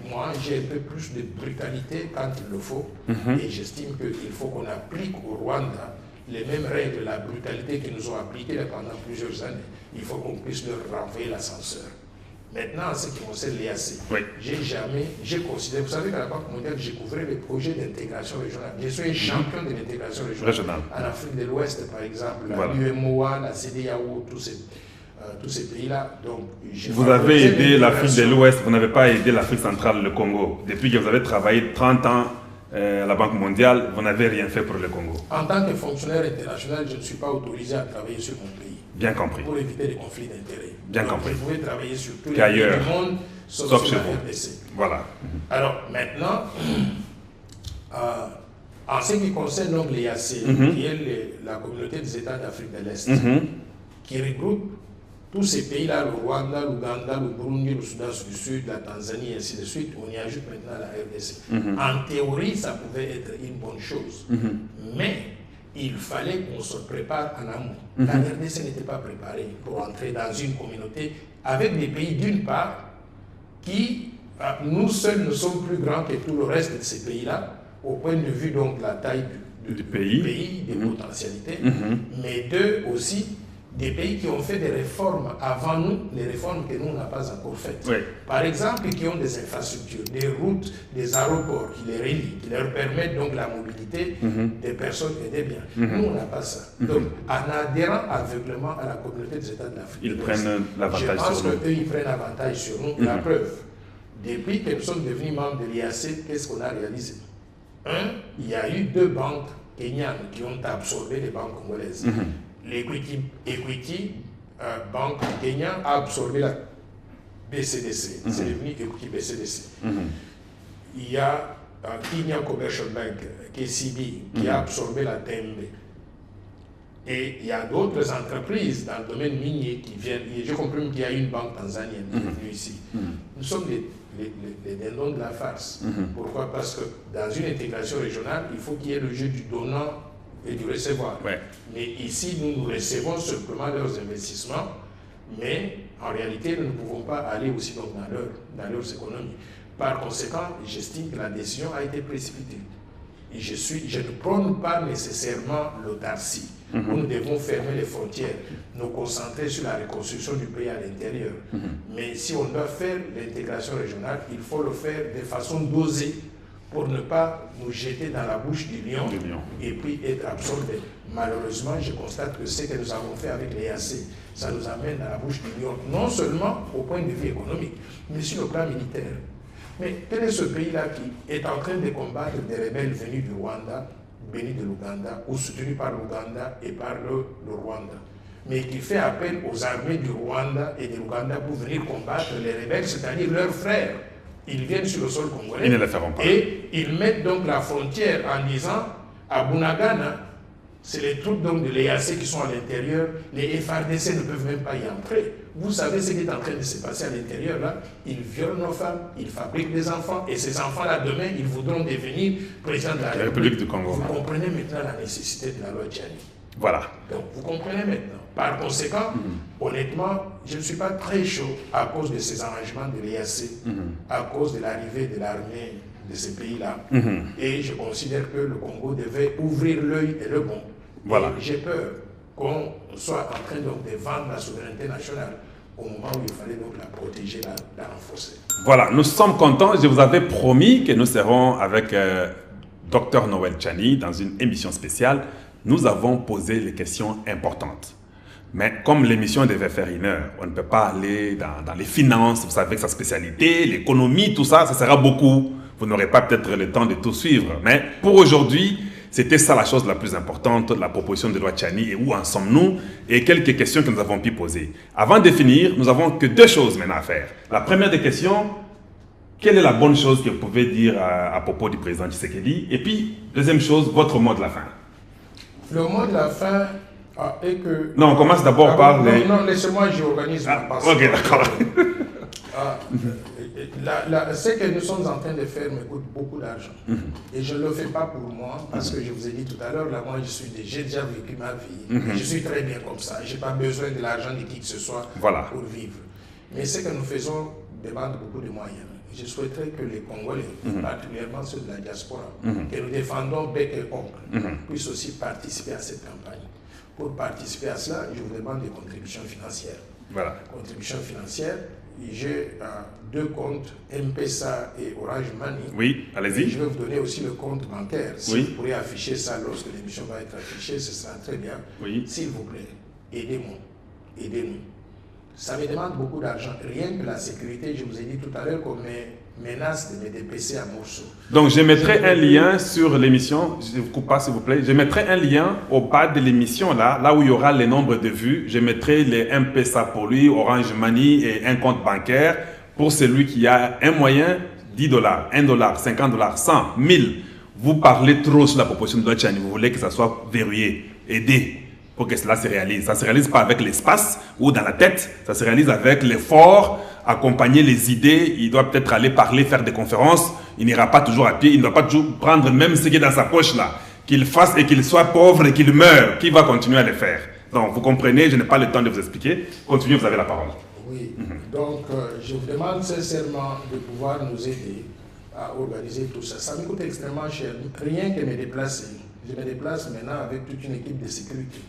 Moi, j'ai un peu plus de brutalité quand il le faut et j'estime qu'il faut qu'on applique au Rwanda les mêmes règles, la brutalité qu'ils nous ont appliquées pendant plusieurs années. Il faut qu'on puisse leur renvoyer l'ascenseur. Maintenant, en ce qui concerne l'EAC, j'ai considéré, vous savez qu'à la Banque mondiale, j'ai couvert les projets d'intégration régionale. Je suis un champion de l'intégration régionale. En Afrique de l'Ouest, par exemple, l'UMOA, la CEDEAO, tous ces pays-là. Vous avez aidé l'Afrique de l'Ouest, vous n'avez pas aidé l'Afrique centrale, le Congo. Depuis que vous avez travaillé 30 ans à la Banque mondiale, vous n'avez rien fait pour le Congo. En tant que fonctionnaire international, je ne suis pas autorisé à travailler sur mon pays. Bien compris. Pour éviter les conflits d'intérêts. Bien compris. Vous pouvez travailler sur tous les pays du monde, sauf sur la RDC. Voilà. Alors, maintenant, en ce qui concerne donc l'EAC, qui est la communauté des États d'Afrique de l'Est, qui regroupe tous ces pays-là, le Rwanda, l'Ouganda, le Burundi, le Soudan du Sud, la Tanzanie, et ainsi de suite, on y ajoute maintenant la RDC. En théorie, ça pouvait être une bonne chose. Mais il fallait qu'on se prépare en amont. La RDC n'était pas préparée pour entrer dans une communauté avec des pays, d'une part, qui, nous seuls, ne sommes plus grands que tout le reste de ces pays-là, au point de vue donc de la taille du pays, des potentialités, mais deux, aussi, des pays qui ont fait des réformes avant nous, les réformes que nous, on n'a pas encore faites. Par exemple, qui ont des infrastructures, des routes, des aéroports qui les relient, qui leur permettent donc la mobilité des personnes et des biens. Nous, on n'a pas ça. Donc, en adhérant aveuglément à la communauté des États de l'Afrique, ils prennent l'avantage sur nous. Je pense qu'eux, ils prennent l'avantage sur nous. La preuve, depuis que nous sommes devenus membres de l'IAC, qu'est-ce qu'on a réalisé? Il y a eu 2 banques kenyanes qui ont absorbé les banques congolaises. L'Equity Bank du Kenya a absorbé la BCDC. C'est devenu Equity BCDC. Il y a Kenya Commercial Bank, KCB, qui a absorbé la TMB. Et il y a d'autres entreprises dans le domaine minier qui viennent. J'ai compris qu'il y a une banque tanzanienne qui est venue ici. Nous sommes les dindons de la farce. Pourquoi? Parce que dans une intégration régionale, il faut qu'il y ait le jeu du donnant et du recevoir. Mais ici, nous recevons simplement leurs investissements, mais en réalité, nous ne pouvons pas aller aussi donc dans leurs économies. Par conséquent, j'estime que la décision a été précipitée. Et je ne prône pas nécessairement l'autarcie, où nous devons fermer les frontières, nous concentrer sur la reconstruction du pays à l'intérieur. Mais si on doit faire l'intégration régionale, il faut le faire de façon dosée pour ne pas nous jeter dans la bouche du lion et puis être absorbé. Malheureusement, je constate que ce que nous avons fait avec les l'EAC, ça nous amène dans la bouche du lion, non seulement au point de vue économique, mais sur le plan militaire. Mais quel est ce pays-là qui est en train de combattre des rebelles venus du Rwanda, venus de l'Ouganda, ou soutenus par l'Ouganda et par le Rwanda, mais qui fait appel aux armées du Rwanda et de l'Ouganda pour venir combattre les rebelles, c'est-à-dire leurs frères. Ils viennent sur le sol congolais. Ils ne les feront pas. Et ils mettent donc la frontière en disant à Bunagana, c'est les troupes donc de l'EAC qui sont à l'intérieur, les FARDC ne peuvent même pas y entrer. Vous savez ce qui est en train de se passer à l'intérieur là? Ils violent nos femmes, ils fabriquent des enfants, et ces enfants-là, demain, ils voudront devenir président de la République du Congo. Vous comprenez maintenant la nécessité de la loi Tchani. Voilà. Donc, vous comprenez maintenant. Par conséquent, honnêtement, je ne suis pas très chaud à cause de ces arrangements de l'EAC, à cause de l'arrivée de l'armée de ces pays-là. Et je considère que le Congo devait ouvrir l'œil et le bon. Voilà. J'ai peur qu'on soit en train donc de vendre la souveraineté nationale au moment où il fallait donc la protéger, la renforcer. Voilà, nous sommes contents. Je vous avais promis que nous serons avec Dr Noël Tchani dans une émission spéciale. Nous avons posé les questions importantes. Mais comme l'émission devait faire 1 heure, on ne peut pas aller dans les finances, vous savez que sa spécialité, l'économie, tout ça, ça sera beaucoup. Vous n'aurez pas peut-être le temps de tout suivre. Mais pour aujourd'hui, c'était ça la chose la plus importante, la proposition de loi Tchani et où en sommes-nous et quelques questions que nous avons pu poser. Avant de finir, nous n'avons que 2 choses maintenant à faire. La première des questions, quelle est la bonne chose que vous pouvez dire à propos du président Tshisekedi? Et puis, deuxième chose, votre mot de la fin. Le mot de la fin est que... Non, on commence d'abord par les... Non, laissez-moi, j'organise ma parole. Ok, d'accord. Ce que nous sommes en train de faire me coûte beaucoup d'argent. Et je ne le fais pas pour moi, parce que je vous ai dit tout à l'heure, là, moi, j'ai déjà vécu ma vie. Je suis très bien comme ça. Je n'ai pas besoin de l'argent de qui que ce soit pour vivre. Mais ce que nous faisons demande beaucoup de moyens. Je souhaiterais que les Congolais, particulièrement ceux de la diaspora, que nous défendons bec et ongle, puissent aussi participer à cette campagne. Pour participer à cela, je vous demande des contributions financières. Voilà. Contributions financières. J'ai 2 comptes, M-Pesa et Orange Money. Oui, allez-y. Je vais vous donner aussi le compte bancaire. Si vous pourrez afficher ça lorsque l'émission va être affichée, ce sera très bien. Oui. S'il vous plaît, aidez-moi. Aidez-nous. Ça me demande beaucoup d'argent. Rien que la sécurité, je vous ai dit tout à l'heure qu'on me menace de me dépêcher à morceaux. Donc, je mettrai un lien sur l'émission. Je ne vous coupe pas, s'il vous plaît. Je mettrai un lien au bas de l'émission, là où il y aura les nombres de vues. Je mettrai les M-Pesa pour lui, Orange Money et un compte bancaire pour celui qui a un moyen, 10 $, 1 $, 50 $, 100, 1000. Vous parlez trop sur la proposition de loi Tchani. Vous voulez que ça soit verrouillé. Aidez pour que cela se réalise. Ça ne se réalise pas avec l'espace ou dans la tête. Ça se réalise avec l'effort, accompagner les idées. Il doit peut-être aller parler, faire des conférences. Il n'ira pas toujours à pied. Il ne doit pas toujours prendre même ce qui est dans sa poche là. Qu'il fasse et qu'il soit pauvre et qu'il meure. Qui va continuer à le faire? Donc, vous comprenez, je n'ai pas le temps de vous expliquer. Continuez, vous avez la parole. Oui, donc je vous demande sincèrement de pouvoir nous aider à organiser tout ça. Ça me coûte extrêmement cher. Rien que me déplacer. Je me déplace maintenant avec toute une équipe de sécurité.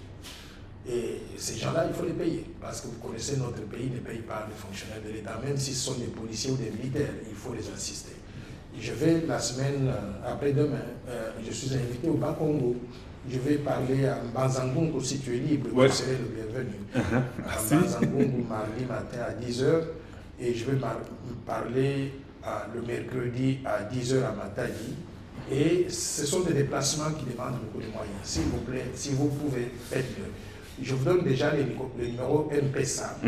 Et ces gens-là, il faut les payer. Parce que vous connaissez, notre pays ne paye pas les fonctionnaires de l'État. Même si ce sont des policiers ou des militaires, il faut les assister. Je vais la semaine après-demain, je suis invité au Bas-Congo. Je vais parler à Mbanzangungu, si tu es libre, vous serez le bienvenu. À Mbanzangungu, mardi matin à 10h. Et je vais parler le mercredi à 10h à Matadi. Et ce sont des déplacements qui demandent beaucoup de moyens. S'il vous plaît, si vous pouvez, faites-le. Je vous donne déjà le numéro M-Pesa.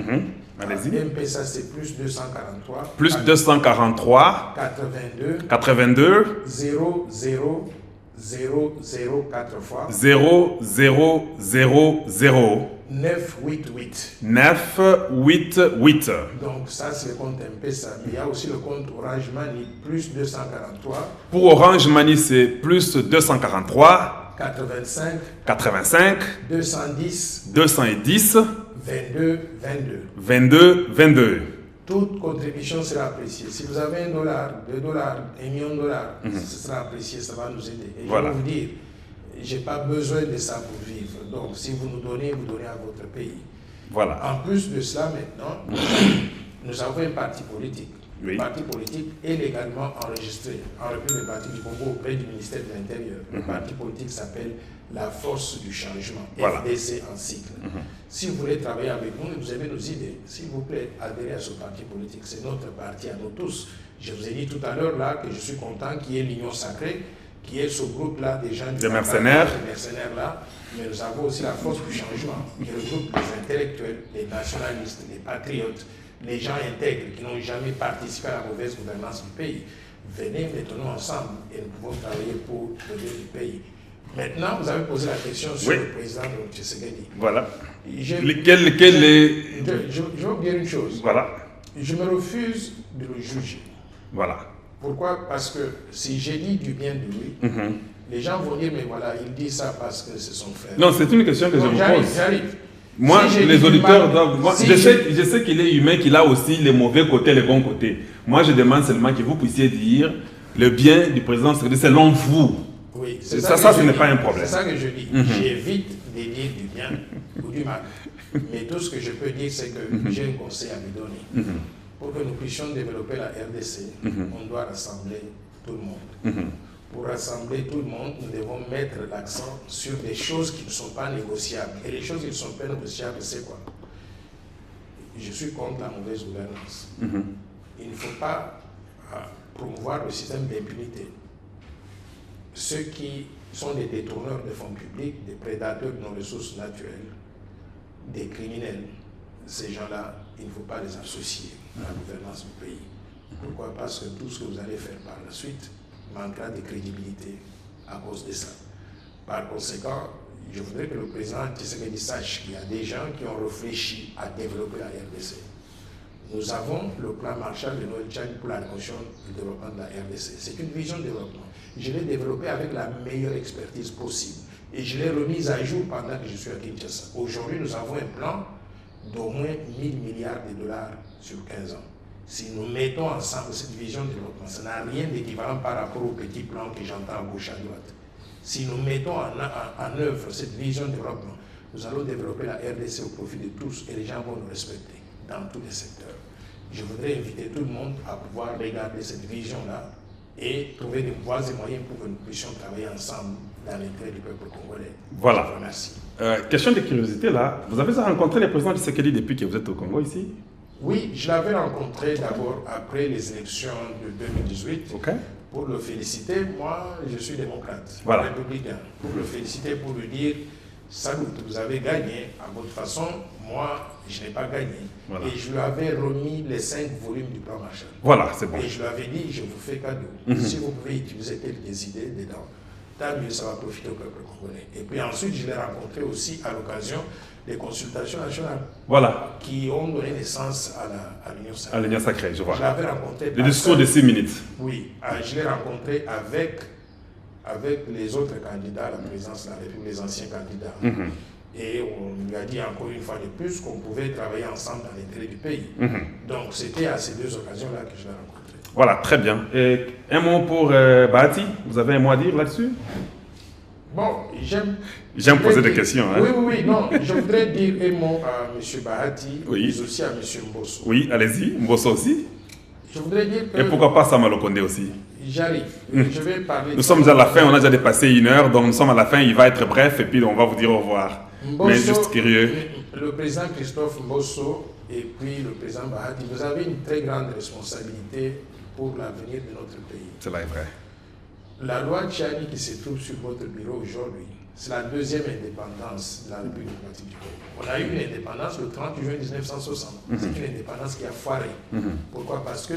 Allez-y. M-Pesa, c'est plus 243. Plus 243. 82. 82. 00 4 fois. 0, 0, 0, 0. 9, 8, 8. 9, 8, 8. Donc ça c'est le compte M-Pesa. Il y a aussi le compte Orange Money, plus 243. Pour Orange Money, c'est plus 243. 85. 85. 210. 210. 22, 22. 22, 22. Toute contribution sera appréciée. Si vous avez $1, $2, $1 million, ce sera apprécié, ça va nous aider. Et voilà. je vais vous dire, je n'ai pas besoin de ça pour vivre. Donc, si vous nous donnez, vous donnez à votre pays. Voilà. En plus de cela, maintenant, nous avons un parti politique. Oui. Le parti politique est légalement enregistré en République démocratique du Congo auprès du ministère de l'Intérieur. Le parti politique s'appelle la Force du Changement, voilà. FDC en cycle. Si vous voulez travailler avec nous et vous aimez nos idées, s'il vous plaît, adhérez à ce parti politique. C'est notre parti à nous tous. Je vous ai dit tout à l'heure là que je suis content qu'il y ait l'Union Sacrée, qui est ce groupe-là des gens des mercenaires. Là, mais nous avons aussi la Force du Changement, qui regroupe les intellectuels, les nationalistes, les patriotes, les gens intègres qui n'ont jamais participé à la mauvaise gouvernance du pays. Venez, mettons-nous ensemble et nous pouvons travailler pour le bien du pays. Maintenant, vous avez posé la question sur le président de Tshisekedi. Voilà. Je vais vous dire une chose. Voilà. Je me refuse de le juger. Voilà. Pourquoi? Parce que si j'ai dit du bien de lui, les gens vont dire, mais voilà, il dit ça parce que c'est son frère. Non, c'est une question que je vous pose. J'arrive. Moi, si les auditeurs doivent... je sais qu'il est humain, qu'il a aussi les mauvais côtés, les bons côtés. Moi, je demande seulement que vous puissiez dire le bien du président Tshisekedi selon vous. Oui, ça ce n'est pas un problème. C'est ça que je dis. J'évite de dire du bien ou du mal. Mais tout ce que je peux dire, c'est que j'ai un conseil à lui donner. Pour que nous puissions développer la RDC, on doit rassembler tout le monde. Pour rassembler tout le monde, nous devons mettre l'accent sur des choses qui ne sont pas négociables. Et les choses qui ne sont pas négociables, c'est quoi? Je suis contre la mauvaise gouvernance. Il ne faut pas promouvoir le système d'impunité. Ceux qui sont des détourneurs de fonds publics, des prédateurs de nos ressources naturelles, des criminels, ces gens-là, il ne faut pas les associer à la gouvernance du pays. Pourquoi? Parce que tout ce que vous allez faire par la suite manquera de crédibilité à cause de ça. Par conséquent, je voudrais que le président Tshisekedi sache qu'il y a des gens qui ont réfléchi à développer la RDC. Nous avons le plan Marshall de Noël Tchad pour la notion du développement de la RDC. C'est une vision de développement. Je l'ai développée avec la meilleure expertise possible. Et je l'ai remise à jour pendant que je suis à Kinshasa. Aujourd'hui, nous avons un plan d'au moins 1000 milliards de dollars sur 15 ans. Si nous mettons ensemble cette vision de développement, ça n'a rien d'équivalent par rapport au petit plan que j'entends à gauche à droite. Si nous mettons en œuvre cette vision de développement, nous allons développer la RDC au profit de tous et les gens vont nous respecter dans tous les secteurs. Je voudrais inviter tout le monde à pouvoir regarder cette vision-là et trouver des voies et moyens pour que nous puissions travailler ensemble dans l'intérêt du peuple congolais. Voilà. Je vous remercie. Question de curiosité là, vous avez rencontré le président Tshisekedi depuis que vous êtes au Congo ici? Oui, je l'avais rencontré d'abord après les élections de 2018. Okay. Pour le féliciter, moi je suis démocrate, voilà. Républicain. Pour le féliciter, pour lui dire salut, vous avez gagné à votre façon, moi je n'ai pas gagné. Voilà. Et je lui avais remis les 5 volumes du plan Marshall. Voilà, c'est bon. Et je lui avais dit, je vous fais cadeau. Si vous pouvez utiliser quelques idées dedans, tant mieux, ça va profiter au peuple congolais. Et puis ensuite, je l'ai rencontré aussi à l'occasion des consultations nationales, voilà, qui ont donné naissance à l'Union Sacrée. À l'Union Sacrée, je vois. Je l'avais rencontré. Le discours de 6 minutes. Oui, je l'ai rencontré avec les autres candidats à la présidence de la République, les anciens candidats. Et on lui a dit encore une fois de plus qu'on pouvait travailler ensemble dans l'intérêt du pays. Donc c'était à ces 2 occasions-là que je l'ai rencontré. Voilà, très bien. Et un mot pour Bahati, vous avez un mot à dire là-dessus? Bon, j'aime poser des questions. Hein? Oui, non, je voudrais dire un mot à M. Bahati, mais aussi à M. Mbosso. Oui, allez-y, Mbosso aussi. Je voudrais dire que... Et pourquoi pas Sama Lokonde aussi? J'arrive. Je vais parler... Nous sommes déjà à la fin, on a déjà dépassé 1 heure, donc nous sommes à la fin, il va être bref et puis on va vous dire au revoir. Mbosso, mais juste curieux. Le président Christophe Mbosso et puis le président Bahati, vous avez une très grande responsabilité pour l'avenir de notre pays. Cela est vrai. La loi Tchani qui se trouve sur votre bureau aujourd'hui, c'est la 2e indépendance de la République démocratique du Congo. On a eu une indépendance le 30 juin 1960. C'est une indépendance qui a foiré. Pourquoi? Parce que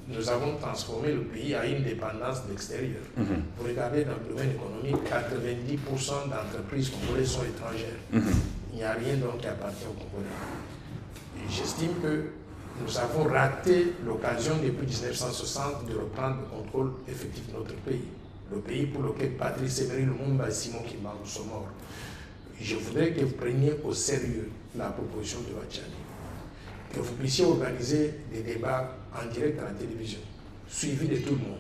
nous avons transformé le pays à une dépendance de l'extérieur. Vous regardez dans le domaine économique, 90% d'entreprises congolaises sont étrangères. Il n'y a rien donc qui appartient aux Congolais. J'estime que nous avons raté l'occasion depuis 1960 de reprendre le contrôle effectif de notre pays. Le pays pour lequel Patrice Emery Lumumba et Simon Kimbangu sont morts. Je voudrais que vous preniez au sérieux la proposition de Wachani, que vous puissiez organiser des débats en direct à la télévision, suivis de tout le monde,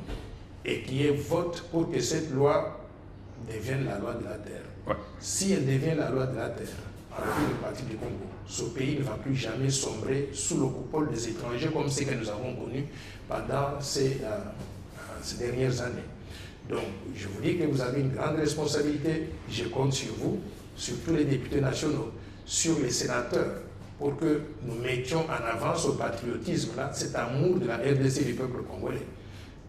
et qu'il y ait vote pour que cette loi devienne la loi de la terre. Ouais. Si elle devient la loi de la terre, en République démocratique du Congo, ce pays ne va plus jamais sombrer sous le coupole des étrangers comme ce que nous avons connu pendant ces dernières années. Donc, je vous dis que vous avez une grande responsabilité. Je compte sur vous, sur tous les députés nationaux, sur les sénateurs, pour que nous mettions en avant ce patriotisme-là, cet amour de la RDC du peuple congolais.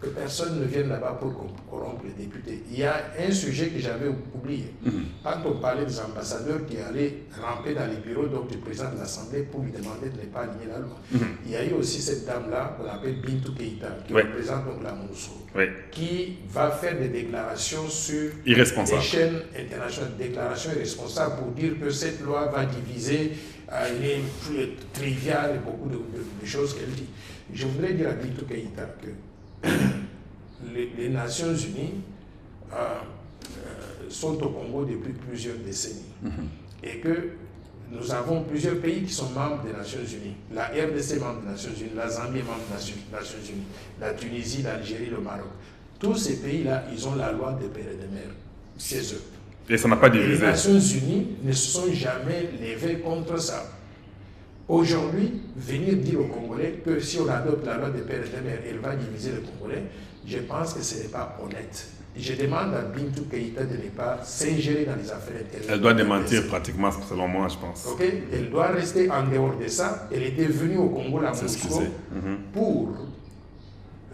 Que personne ne vienne là-bas pour corrompre les députés. Il y a un sujet que j'avais oublié. Quand on parlait des ambassadeurs qui allaient ramper dans les bureaux donc, du président de l'Assemblée pour lui demander de ne pas aligner la loi, il y a eu aussi cette dame-là qu'on appelle Bintou Keïta, qui représente donc la MONUSCO, qui va faire des déclarations sur les chaînes internationales, déclarations irresponsables pour dire que cette loi va diviser, elle est plus triviale et beaucoup de choses qu'elle dit. Je voudrais dire à Bintou Keïta que les Nations Unies sont au Congo depuis plusieurs décennies et que nous avons plusieurs pays qui sont membres des Nations Unies. La RDC est membre des Nations Unies, la Zambie est membre des Nations Unies, la Tunisie, l'Algérie, le Maroc. Tous ces pays-là, ils ont la loi de père et de mère chez eux. Et ça n'a pas divisé. Les Nations Unies ne se sont jamais levées contre ça. Aujourd'hui, venir dire aux Congolais que si on adopte la loi de père et de mère, elle va diviser les Congolais, je pense que ce n'est pas honnête. Je demande à Bintou Keïta de ne pas s'ingérer dans les affaires intérieures. Elle doit démentir pratiquement, selon moi, je pense. Okay? Elle doit rester en dehors de ça. Elle était venue au Congo, la MONUSCO, pour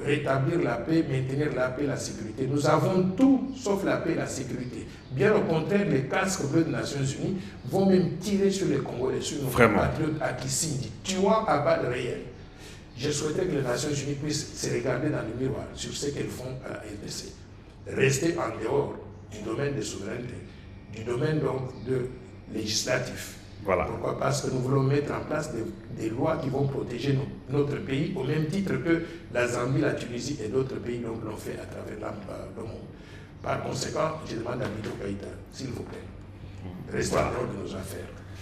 rétablir la paix, maintenir la paix et la sécurité. Nous avons tout sauf la paix et la sécurité. Bien au contraire, les casques bleus des Nations Unies vont même tirer sur les Congolais, sur nos compatriotes à Kisindi, tuant à balles réelles. Je souhaiterais que les Nations Unies puissent se regarder dans le miroir sur ce qu'elles font à la RDC. Rester en dehors du domaine de souveraineté, du domaine donc de législatif. Voilà. Pourquoi? Parce que nous voulons mettre en place des lois qui vont protéger notre pays au même titre que la Zambie, la Tunisie et d'autres pays l'ont fait à travers le monde. Par conséquent, je demande à Bintou Keïta, s'il vous plaît, restez en dehors de nos affaires.